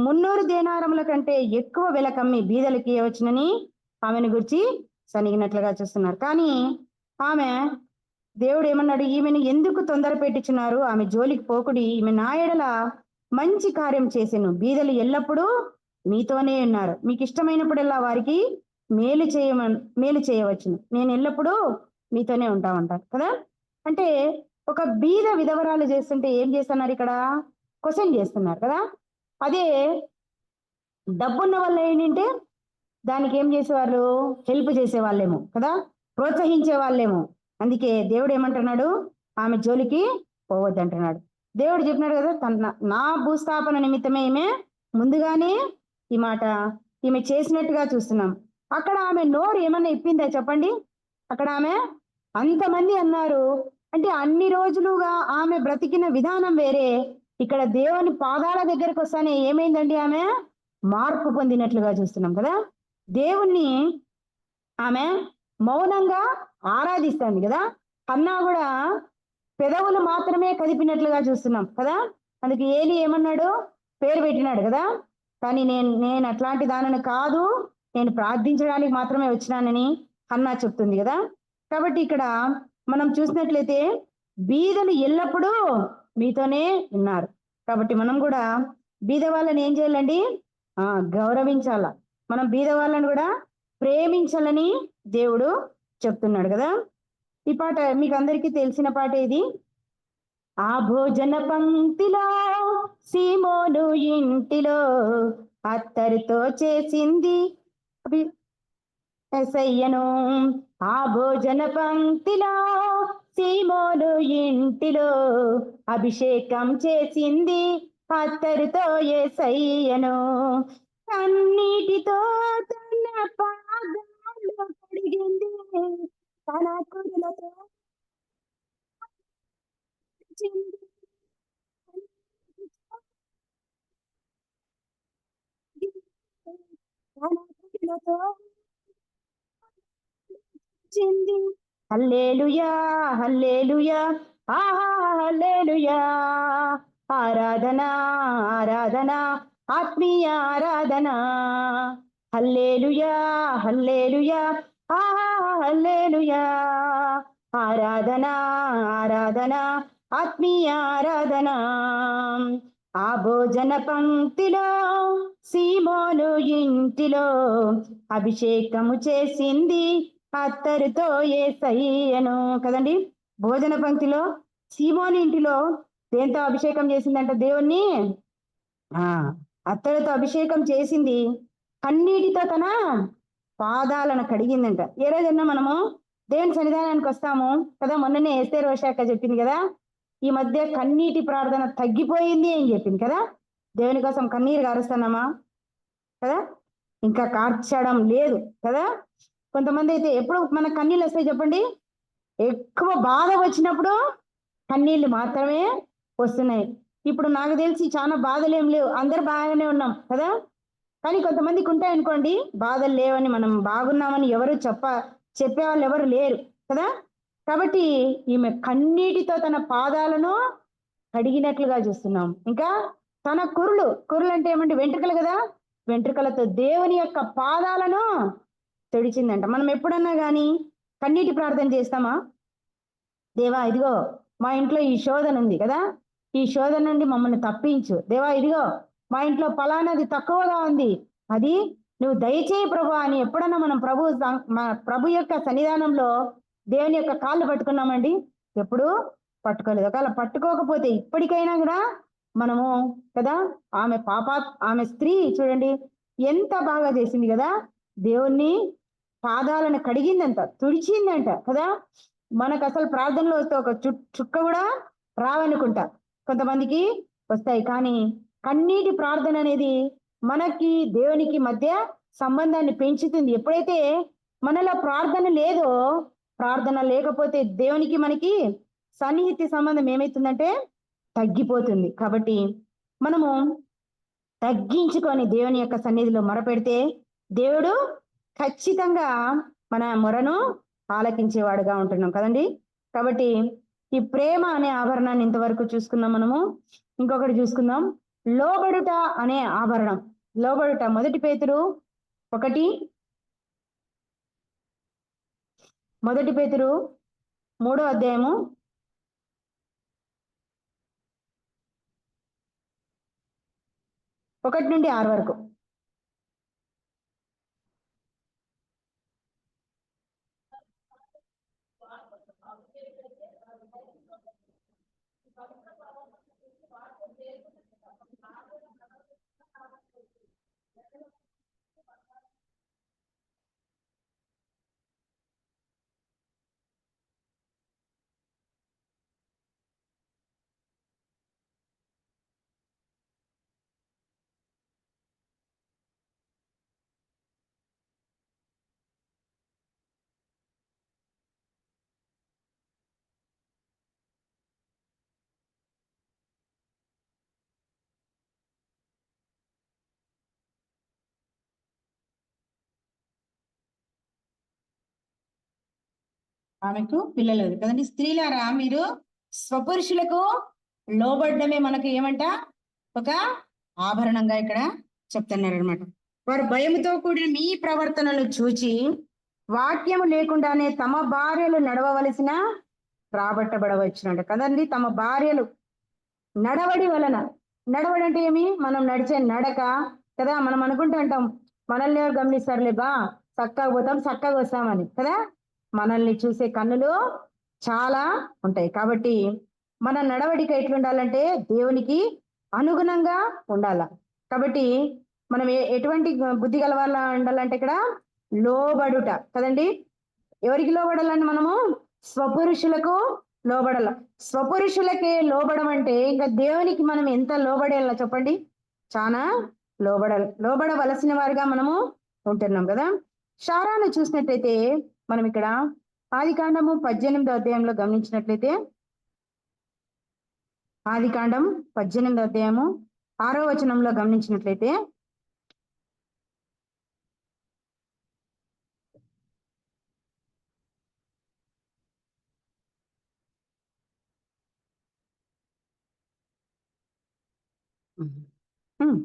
300 దేనారముల కంటే ఎక్కువ వెల కమ్మి బీదలకి ఇవ్వచ్చునని ఆమెను గురించి సనిగినట్లుగా చూస్తున్నారు. కానీ ఆమె దేవుడు ఏమన్నాడు, ఈమెను ఎందుకు తొందర పెట్టించున్నారు, ఆమె జోలికి పోకుడి, ఈమె నా ఎడల మంచి కార్యం చేసెను, బీదలు ఎల్లప్పుడూ మీతోనే ఉన్నారు, మీకు ఇష్టమైనప్పుడల్లా వారికి మేలు చేయవచ్చును, నేను ఎల్లప్పుడూ మీతోనే ఉంటామంటారు కదా. అంటే ఒక బీద విధవరాలు చేస్తుంటే ఏం చేస్తున్నారు, ఇక్కడ క్వశ్చన్ చేస్తున్నారు కదా. అదే డబ్బున్న వాళ్ళు ఏంటంటే దానికి ఏం చేసేవాళ్ళు, హెల్ప్ చేసేవాళ్ళేమో కదా, ప్రోత్సహించే వాళ్ళేమో. అందుకే దేవుడు ఏమంటున్నాడు, ఆమె జోలికి పోవద్దు అంటున్నాడు. దేవుడు చెప్పినాడు కదా, నా భూస్థాపన నిమిత్తమే ఈమె ముందుగానే ఈ మాట ఈమె చేసినట్టుగా చూస్తున్నాం. అక్కడ ఆమె నోరు ఏమన్నా ఇప్పిందా చెప్పండి? అక్కడ ఆమె అంతమంది అన్నారు అంటే అన్ని రోజులుగా ఆమె బ్రతికిన విధానం వేరే. ఇక్కడ దేవుని పాదాల దగ్గరకు వస్తానే ఏమైందండి, ఆమె మార్పు పొందినట్లుగా చూస్తున్నాం కదా. దేవుణ్ణి ఆమె మౌనంగా ఆరాధిస్తుంది కదా. హన్నా కూడా పెదవులు మాత్రమే కదిపినట్లుగా చూస్తున్నాం కదా. అందుకే ఏలి ఏమన్నాడు, పేరు పెట్టినాడు కదా. కానీ నేను అట్లాంటి దానిని కాదు, నేను ప్రార్థించడానికి మాత్రమే వచ్చినానని హన్నా చెప్తుంది కదా. కాబట్టి ఇక్కడ మనం చూసినట్లయితే బీదలు ఎల్లప్పుడూ మీతోనే ఉన్నారు. కాబట్టి మనం కూడా బీద వాళ్ళని ఏం చేయాలండి, గౌరవించాల. మనం బీద వాళ్ళని కూడా ప్రేమించాలని దేవుడు చెప్తున్నాడు కదా. ఈ పాట మీకు అందరికీ తెలిసిన పాట ఇది. ఆ భోజన పంక్తిలో సీమోను ఇంటిలో అత్తరితో చేసింది ఎసయ్యను, ఆ భోజన పంక్తిలో సీమోను ఇంటిలో అభిషేకం చేసింది అత్తరితో యేసయ్యను, కన్నీటితో తన పాదాలు కడిగింది, తన కురులతో హల్లెలూయా హల్లెలూయా ఆహా హల్లెలూయా. ఆరాధన ఆరాధన ఆత్మీయ ఆరాధన. హల్లెలూయా హల్లెలూయా ఆహా హల్లెలూయా. ఆరాధన ఆరాధన ఆత్మీయ ఆరాధన. ఆ భోజన పంక్తిలో సీమోను ఇంటిలో అభిషేకము చేసింది అత్తరుతో యేసయ్యను. కదండి, భోజన పంక్తిలో సీమోను ఇంటిలో దేంతో అభిషేకం చేసిందంట దేవుణ్ణి? అత్తరుతో అభిషేకం చేసింది, కన్నీటితో తన పాదాలను కడిగిందంట. ఏ రోజన్నా మనము దేవుని సన్నిధానానికి వస్తాము కదా, మొన్ననే ఎస్తేరు వశాఖ చెప్పింది కదా, ఈ మధ్య కన్నీటి ప్రార్థన తగ్గిపోయింది అని చెప్పింది కదా. దేవుని కోసం కన్నీరు కారుస్తున్నామా కదా, ఇంకా కార్చడం లేదు కదా. కొంతమంది అయితే ఎప్పుడు మన కన్నీళ్ళు వస్తాయి చెప్పండి? ఎక్కువ బాధ వచ్చినప్పుడు కన్నీళ్ళు మాత్రమే వస్తున్నాయి. ఇప్పుడు నాకు తెలిసి చాలా బాధలు ఏం లేవు, అందరు బాగానే ఉన్నాం కదా. కానీ కొంతమందికి ఉంటాయనుకోండి బాధలు లేవని, మనం బాగున్నామని ఎవరు చెప్పేవాళ్ళు ఎవరు లేరు కదా. కాబట్టి ఈమె కన్నీటితో తన పాదాలను కడిగినట్లుగా చూస్తున్నాం. ఇంకా తన కురులు అంటే ఏమంటే వెంట్రుకలు కదా, వెంట్రుకలతో దేవుని యొక్క పాదాలను తుడిచిందంట. మనం ఎప్పుడన్నా కానీ కన్నీటి ప్రార్థన చేస్తామా? దేవా ఇదిగో మా ఇంట్లో ఈ శోధన ఉంది కదా, ఈ శోధన నుండి మమ్మల్ని తప్పించు దేవా, ఇదిగో మా ఇంట్లో ఫలానాది తక్కువగా ఉంది, అది నువ్వు దయచేయి ప్రభు అని ఎప్పుడన్నా మనం ప్రభు యొక్క సన్నిధానంలో దేవుని యొక్క కాళ్ళు పట్టుకున్నామండి? ఎప్పుడు పట్టుకోలేదు. ఒకవేళ పట్టుకోకపోతే ఇప్పటికైనా కూడా మనము కదా, ఆమె స్త్రీ చూడండి ఎంత బాగా చేసింది కదా, దేవుణ్ణి పాదాలను కడిగిందంట, తుడిచిందంట కదా. మనకు అసలు ప్రార్థనలో వస్తే ఒక చుక్క కూడా రావనుకుంటా, కొంతమందికి వస్తాయి. కానీ కన్నీటి ప్రార్థన అనేది మనకి దేవునికి మధ్య సంబంధాన్ని పెంచుతుంది. ఎప్పుడైతే మనలో ప్రార్థన లేదో, ప్రార్థన లేకపోతే దేవునికి మనకి సన్నిహిత సంబంధం ఏమవుతుందంటే తగ్గిపోతుంది. కాబట్టి మనము తగ్గించుకొని దేవుని యొక్క సన్నిధిలో మొరపెడితే దేవుడు ఖచ్చితంగా మన మొరను ఆలకించేవాడుగా ఉంటున్నాం కదండి. కాబట్టి ఈ ప్రేమ అనే ఆభరణాన్ని ఇంతవరకు చూసుకున్నాం మనము. ఇంకొకటి చూసుకుందాం, లోబడుట అనే ఆభరణం. లోబడుట 1 పేతురు 3వ అధ్యాయము 1 నుండి 6 వరకు. ఆమెకు పిల్లలు కదండి. స్త్రీలారా మీరు స్వపురుషులకు లోబడమే మనకు ఏమంట ఒక ఆభరణంగా ఇక్కడ చెప్తున్నారు అనమాట. వారు భయముతో కూడిన మీ ప్రవర్తనలు చూచి వాక్యము లేకుండానే తమ భార్యలు నడవవలసిన రాబట్టబడవచ్చునంట కదండి. తమ భార్యలు నడవడి వలన, నడవడి అంటే ఏమి? మనం నడిచే నడక కదా. మనం అనుకుంటూ ఉంటాం మనల్ని ఎవరు గమనిస్తారులే బా, చక్కగా పోతాం చక్కగా వస్తామని కదా. మనల్ని చూసే కన్నులు చాలా ఉంటాయి. కాబట్టి మన నడవడిక ఎట్లుండాలంటే దేవునికి అనుగుణంగా ఉండాల. కాబట్టి మనం ఎటువంటి బుద్ధి గల వాళ్ళ ఉండాలంటే ఇక్కడ లోబడుట కదండి. ఎవరికి లోబడాలని? మనము స్వపురుషులకు లోబడాల. స్వపురుషులకే లోబడం అంటే ఇంకా దేవునికి మనం ఎంత లోబడేలా చెప్పండి? చాలా లోబడవలసిన వారిగా మనము ఉంటున్నాం కదా. శారాను చూసినట్లయితే మనం ఇక్కడ ఆదికాండము 18వ అధ్యాయంలో గమనించినట్లయితే, ఆదికాండం 18వ అధ్యాయము 6వ వచనంలో గమనించినట్లయితే, ఉమ్, ఉమ్.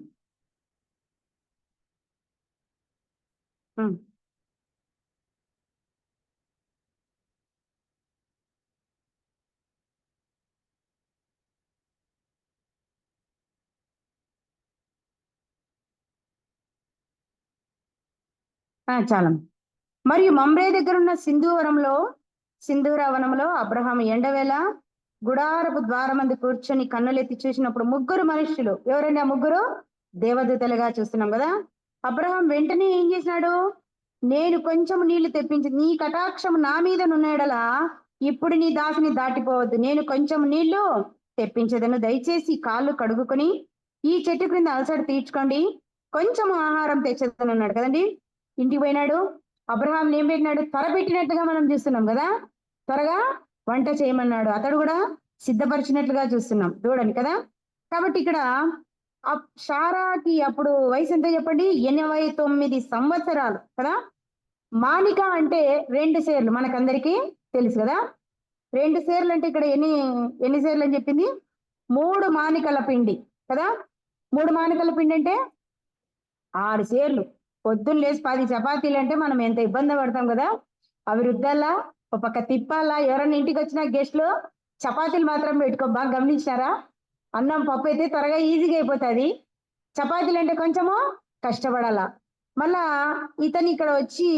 చాలా. మరియు మమ్రే దగ్గర ఉన్న సింధూరవనంలో అబ్రహాం ఎండవేళ గుడారపు ద్వారమందు కూర్చొని కన్నులెత్తి చూసినప్పుడు ముగ్గురు మనుషులు, ఎవరండి ఆ ముగ్గురు? దేవదూతలుగా చూస్తున్నాం కదా. అబ్రహాం వెంటనే ఏం చేసినాడు? నేను కొంచెం నీళ్లు తెప్పించి నీ కటాక్షం నా మీద నున్నడలా ఇప్పుడు నీ దాసిని దాటిపోవద్దు, నేను కొంచెం నీళ్లు తెప్పించదను, దయచేసి కాళ్ళు కడుగుకొని ఈ చెట్టు క్రింద అలసట తీర్చుకోండి, కొంచెం ఆహారం తెచ్చదను అన్నాడు కదండి. ఇంటికి పోయినాడు. అబ్రహాం ఏం పెట్టినాడు? త్వర పెట్టినట్టుగా మనం చూస్తున్నాం కదా. త్వరగా వంట చేయమన్నాడు, అతడు కూడా సిద్ధపరిచినట్లుగా చూస్తున్నాం చూడండి కదా. కాబట్టి ఇక్కడ షారాకి అప్పుడు వయసు ఎంత చెప్పండి? 89 సంవత్సరాలు కదా. మానిక అంటే 2 సేర్లు మనకందరికీ తెలుసు కదా. 2 సేర్లు అంటే ఇక్కడ ఎన్ని సేర్లు అని చెప్పింది? 3 మానికల పిండి కదా. 3 మానికల పిండి అంటే 6 సేర్లు. పొద్దున్న లేచి 10 చపాతీలు అంటే మనం ఎంత ఇబ్బంది పడతాం కదా. అవి రుద్దాలా, ఒక పక్క తిప్పాలా. ఎవరైనా ఇంటికి వచ్చిన గెస్ట్లు చపాతీలు మాత్రం పెట్టుకో, బాగా గమనించారా? అన్నం పప్పు అయితే త్వరగా ఈజీగా అయిపోతుంది. చపాతీలు అంటే కొంచెము కష్టపడాలా. మళ్ళా ఇతను ఇక్కడ వచ్చి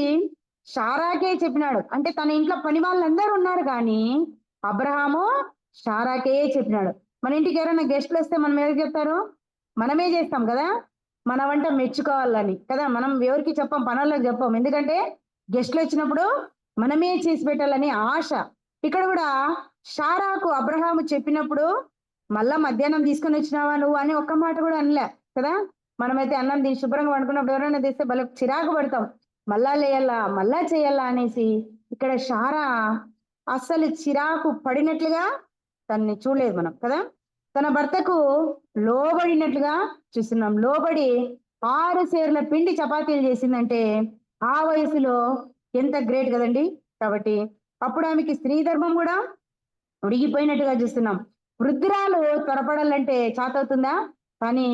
షారాకే చెప్పినాడు, అంటే తన ఇంట్లో పని వాళ్ళందరూ ఉన్నారు కానీ అబ్రహాము షారాకే చెప్పినాడు. మన ఇంటికి ఎవరైనా గెస్ట్లు వస్తే మనం ఎవరికి చెప్తారు? మనమే చేస్తాం కదా. మన వంట మెచ్చుకోవాలని కదా. మనం ఎవరికి చెప్పం, పనులకు చెప్పం. ఎందుకంటే గెస్ట్లు వచ్చినప్పుడు మనమే చేసి పెట్టాలని ఆశ. ఇక్కడ కూడా షారాకు అబ్రహాము చెప్పినప్పుడు మళ్ళా మధ్యాహ్నం తీసుకొని వచ్చినావా నువ్వు అని ఒక్క మాట కూడా అనలే కదా. మనమైతే అన్నం తిని శుభ్రంగా వండుకున్నప్పుడు ఎవరైనా తెస్తే భలే చిరాకు పడతాం, మళ్ళా లేయాలా మళ్ళా చేయాలా అనేసి. ఇక్కడ షారా అస్సలు చిరాకు పడినట్లుగా తనని చూడలేదు మనం కదా. తన భర్తకు లోబడినట్లుగా చూస్తున్నాం. లోబడి 6 సేర్ల పిండి చపాతీలు చేసిందంటే ఆ వయసులో ఎంత గ్రేట్ కదండి. కాబట్టి అప్పుడు ఆమెకి స్త్రీ ధర్మం కూడా ఉడిగిపోయినట్టుగా చూస్తున్నాం. వృద్ధురాలు త్వరపడాలంటే చాతవుతుందా? కానీ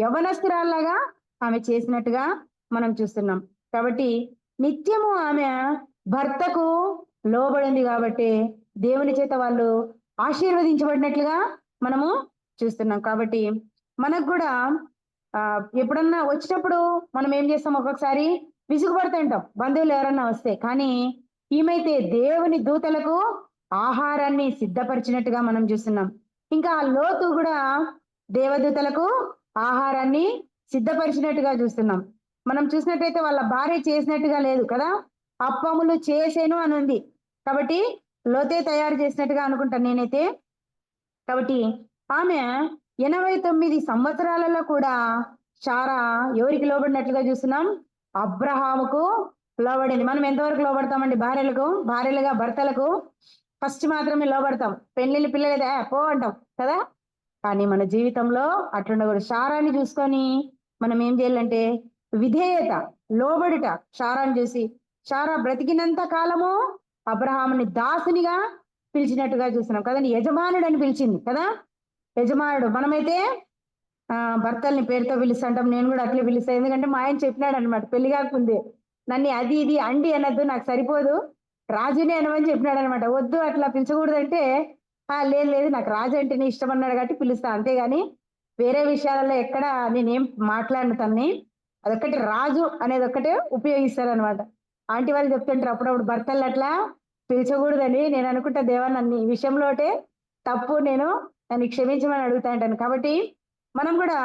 యవ్వనస్తురాల్లాగా ఆమె చేసినట్టుగా మనం చూస్తున్నాం. కాబట్టి నిత్యము ఆమె భర్తకు లోబడింది కాబట్టి దేవుని చేత వాళ్ళు ఆశీర్వదించబడినట్లుగా మనము చూస్తున్నాం. కాబట్టి మనకు కూడా ఎప్పుడన్నా వచ్చినప్పుడు మనం ఏం చేస్తాం? ఒక్కొక్కసారి విసుగుపడుతుంటాం బంధువులు ఎవరన్నా వస్తే. కానీ ఈమైతే దేవుని దూతలకు ఆహారాన్ని సిద్ధపరిచినట్టుగా మనం చూస్తున్నాం. ఇంకా లోతు కూడా దేవదూతలకు ఆహారాన్ని సిద్ధపరిచినట్టుగా చూస్తున్నాం. మనం చూసినట్టయితే వాళ్ళ భార్య చేసినట్టుగా లేదు కదా. అప్పములు చేసేను అని ఉంది కాబట్టి లోతే తయారు చేసినట్టుగా అనుకుంటాను నేనైతే. కాబట్టి ఆమె 89 సంవత్సరాలలో కూడా షారా ఎవరికి లోబడినట్లుగా చూస్తున్నాం? అబ్రహాముకు లోబడింది. మనం ఎంతవరకు లోబడతామండి? భార్యలుగా భర్తలకు ఫస్ట్ మాత్రమే లోబడతాం. పెళ్ళిళ్ళు పిల్లలు పో అంటాం కదా. కానీ మన జీవితంలో అట్లుండకూడదు. షారాన్ని చూసుకొని మనం ఏం చేయాలంటే విధేయత, లోబడుట. షారాన్ని చూసి షారా బ్రతికినంత కాలము అబ్రహాముని దాసునిగా పిలిచినట్టుగా చూస్తున్నాం కదండి. యజమానుడు అని పిలిచింది కదా. యజమానుడు. మనమైతే భర్తల్ని పేరుతో పిలుస్తుంటాం. నేను కూడా అట్లే పిలుస్తాను. ఎందుకంటే మా ఆయన చెప్పినాడు అనమాట, పెళ్లి కాకముందే నన్ను అది ఇది అండి అనద్దు, నాకు సరిపోదు, రాజునే అనమని చెప్పినాడు అనమాట. వద్దు అట్లా పిలిచకూడదంటే లేదు నాకు రాజు అంటేనే ఇష్టం అన్నాడు కాబట్టి పిలుస్తా, అంతేగాని వేరే విషయాలలో ఎక్కడ నేనేం మాట్లాడిన తన్ని. అదొక్కటి రాజు అనేది ఒక్కటే ఉపయోగిస్తారనమాట. ఆంటీ వాళ్ళు చెప్తుంటారు అప్పుడప్పుడు భర్తలు అట్లా పిలిచకూడదని. నేను అనుకుంటా దేవా నన్ను ఈ విషయంలోటే తప్పు, నన్ను క్షమించమని అడుగుతా ఉంటాను. కాబట్టి మనం కూడా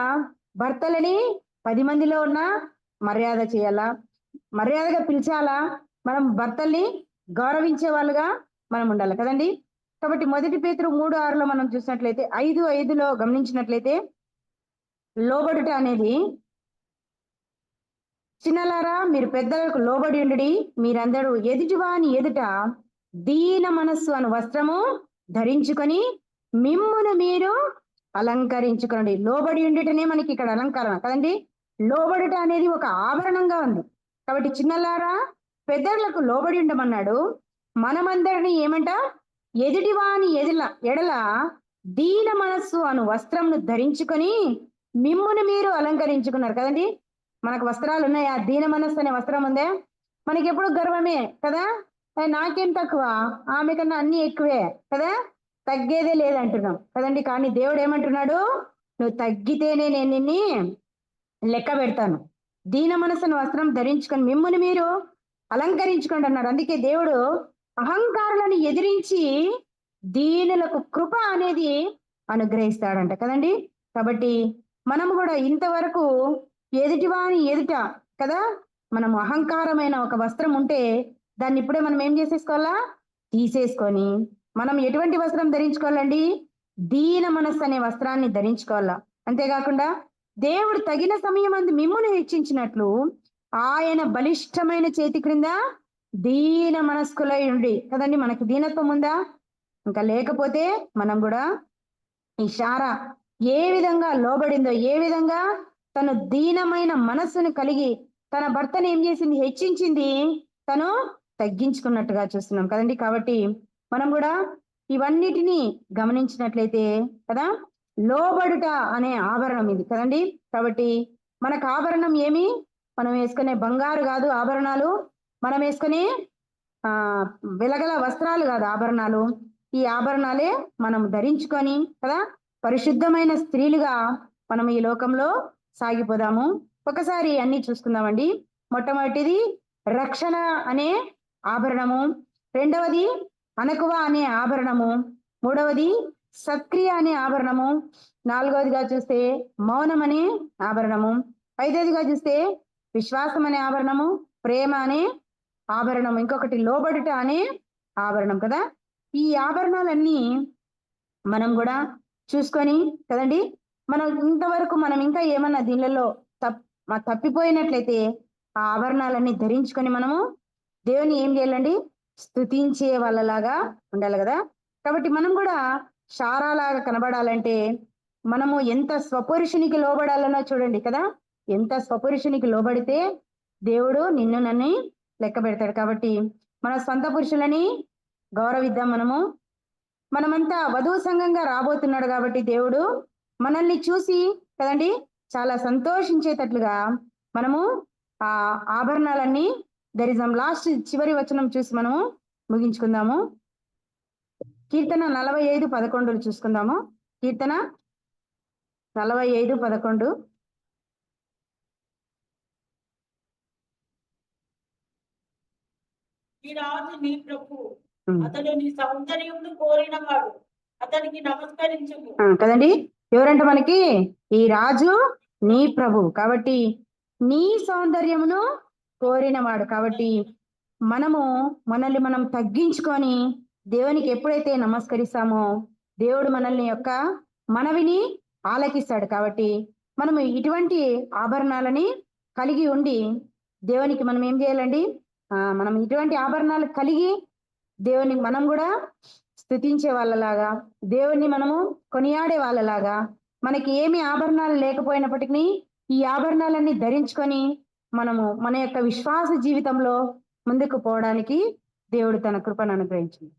భర్తలని 10 మందిలో ఉన్న మర్యాద చేయాలా, మర్యాదగా పిలిచాలా, మనం భర్తల్ని గౌరవించే వాళ్ళుగా మనం ఉండాలి కదండి. కాబట్టి 1 పేతురు 3:6లో మనం చూసినట్లయితే 5:5లో గమనించినట్లయితే లోబడుట అనేది, చిన్నలారా మీరు పెద్దలకు లోబడి ఉండి మీరందరూ ఎదుటివాని ఎదుట దీన మనస్సు అను వస్త్రము ధరించుకొని మిమ్మును మీరు అలంకరించుకోండి. లోబడి ఉండుటనే మనకి ఇక్కడ అలంకరణ కదండి. లోబడుట అనేది ఒక ఆభరణంగా ఉంది. కాబట్టి చిన్నలారా పెద్దలకు లోబడి ఉండమన్నాడు. మనమందరినీ ఏమంట? ఎదుటివాని ఎడల దీన మనస్సు అను వస్త్రంను ధరించుకొని మిమ్మును మీరు అలంకరించుకున్నారు కదండి. మనకు వస్త్రాలు ఉన్నాయా? దీన మనస్సు అనే వస్త్రం ఉందే. మనకి ఎప్పుడు గర్వమే కదా, నాకేం తక్కువ, ఆమె కన్నా అన్ని ఎక్కువే కదా, తగ్గేదే లేదంటున్నాం కదండి. కానీ దేవుడు ఏమంటున్నాడు? నువ్వు తగ్గితేనే నేను నిన్ని లెక్క పెడతాను. దీన మనసును వస్త్రం ధరించుకొని మిమ్ముని మీరు అలంకరించుకోండి అన్నాడు. అందుకే దేవుడు అహంకారులను ఎదిరించి దీనులకు కృప అనేది అనుగ్రహిస్తాడంట కదండి. కాబట్టి మనం కూడా ఇంతవరకు ఎదుటివాని ఎదుట కదా, మనం అహంకారమైన ఒక వస్త్రం ఉంటే దాన్ని ఇప్పుడే మనం ఏం చేసేసుకోవాలా? తీసేసుకొని మనం ఎటువంటి వస్త్రం ధరించుకోవాలండి? దీన మనస్సు అనే వస్త్రాన్ని ధరించుకోవాలా. అంతేకాకుండా దేవుడు తగిన సమయం అందు మిమ్మును హెచ్చించినట్లు ఆయన బలిష్టమైన చేతి క్రింద దీన మనస్కులై ఉండి కదండి. మనకి దీనత్వం ఉందా? ఇంకా లేకపోతే మనం కూడా ఈ శారా ఏ విధంగా లోబడిందో, ఏ విధంగా తను దీనమైన మనస్సును కలిగి తన భర్తను ఏం చేసింది? హెచ్చించింది, తను తగ్గించుకున్నట్టుగా చూస్తున్నాం కదండి. కాబట్టి మనం కూడా ఇవన్నిటినీ గమనించినట్లయితే కదా, లోబడుట అనే ఆభరణం ఇది కదండి. కాబట్టి మనకు ఆభరణం ఏమి? మనం వేసుకునే బంగారు కాదు ఆభరణాలు, మనం వేసుకునే వెలగల వస్త్రాలు కాదు ఆభరణాలు. ఈ ఆభరణాలే మనం ధరించుకొని కదా పరిశుద్ధమైన స్త్రీలుగా మనం ఈ లోకంలో సాగిపోదాము. ఒకసారి అన్ని చూసుకుందామండి. మొట్టమొదటిది రక్షణ అనే ఆభరణము, రెండవది అనకువ అనే ఆభరణము, మూడవది సత్క్రియ అనే ఆభరణము, నాలుగవదిగా చూస్తే మౌనం అనే ఆభరణము, ఐదవదిగా చూస్తే విశ్వాసం అనే ఆభరణము, ప్రేమ అనే ఆభరణం, ఇంకొకటి లోబడుట అనే ఆభరణం కదా. ఈ ఆభరణాలన్నీ మనం కూడా చూసుకొని కదండి, మనం ఇంతవరకు మనం ఇంకా ఏమన్నా దీనిలో తప్పిపోయినట్లయితే ఆ ఆభరణాలన్నీ ధరించుకొని మనము దేవుని ఏం చేయాలండి? స్తుతించే వాళ్ళలాగా ఉండాలి కదా. కాబట్టి మనం కూడా శారాలాగా కనబడాలంటే మనము ఎంత స్వపురుషునికి లోబడాలనో చూడండి కదా. ఎంత స్వపురుషునికి లోబడితే దేవుడు నిన్ను నన్ను లెక్క పెడతాడు. కాబట్టి మన సొంత పురుషులని గౌరవిద్దాం. మనమంతా వధువు సంఘంగా రాబోతున్నాడు కాబట్టి దేవుడు మనల్ని చూసి కదండి చాలా సంతోషించేటట్లుగా మనము ఆ ఆభరణాలన్నీ ధరిద్దాం. లాస్ట్ చివరి వచనం చూసి మనము ముగించుకుందాము. కీర్తన 45:11 చూసుకుందాము. కీర్తన 45:11. ఈ రాజు నీ ప్రభు, అతడు నీ సౌందర్యమును కోరినవాడు, అతనికి నమస్కరించుము. కదండి, ఎవరంట మనకి? ఈ రాజు నీ ప్రభు. కాబట్టి నీ సౌందర్యమును కోరినవాడు. కాబట్టి మనల్ని మనం తగ్గించుకొని దేవునికి ఎప్పుడైతే నమస్కరిస్తామో దేవుడు మనల్ని యొక్క మనవిని ఆలకిస్తాడు. కాబట్టి మనము ఇటువంటి ఆభరణాలని కలిగి ఉండి దేవునికి మనం ఏం చేయాలండి? మనం ఇటువంటి ఆభరణాలు కలిగి దేవుని మనం కూడా స్తుతించే వాళ్ళలాగా, దేవుణ్ణి మనము కొనియాడే వాళ్ళలాగా, మనకి ఏమి ఆభరణాలు లేకపోయినప్పటికీ ఈ ఆభరణాలన్నీ ధరించుకొని మనము మన యొక్క విశ్వాస జీవితంలో ముందుకు పోవడానికి దేవుడు తన కృపను అనుగ్రహించింది.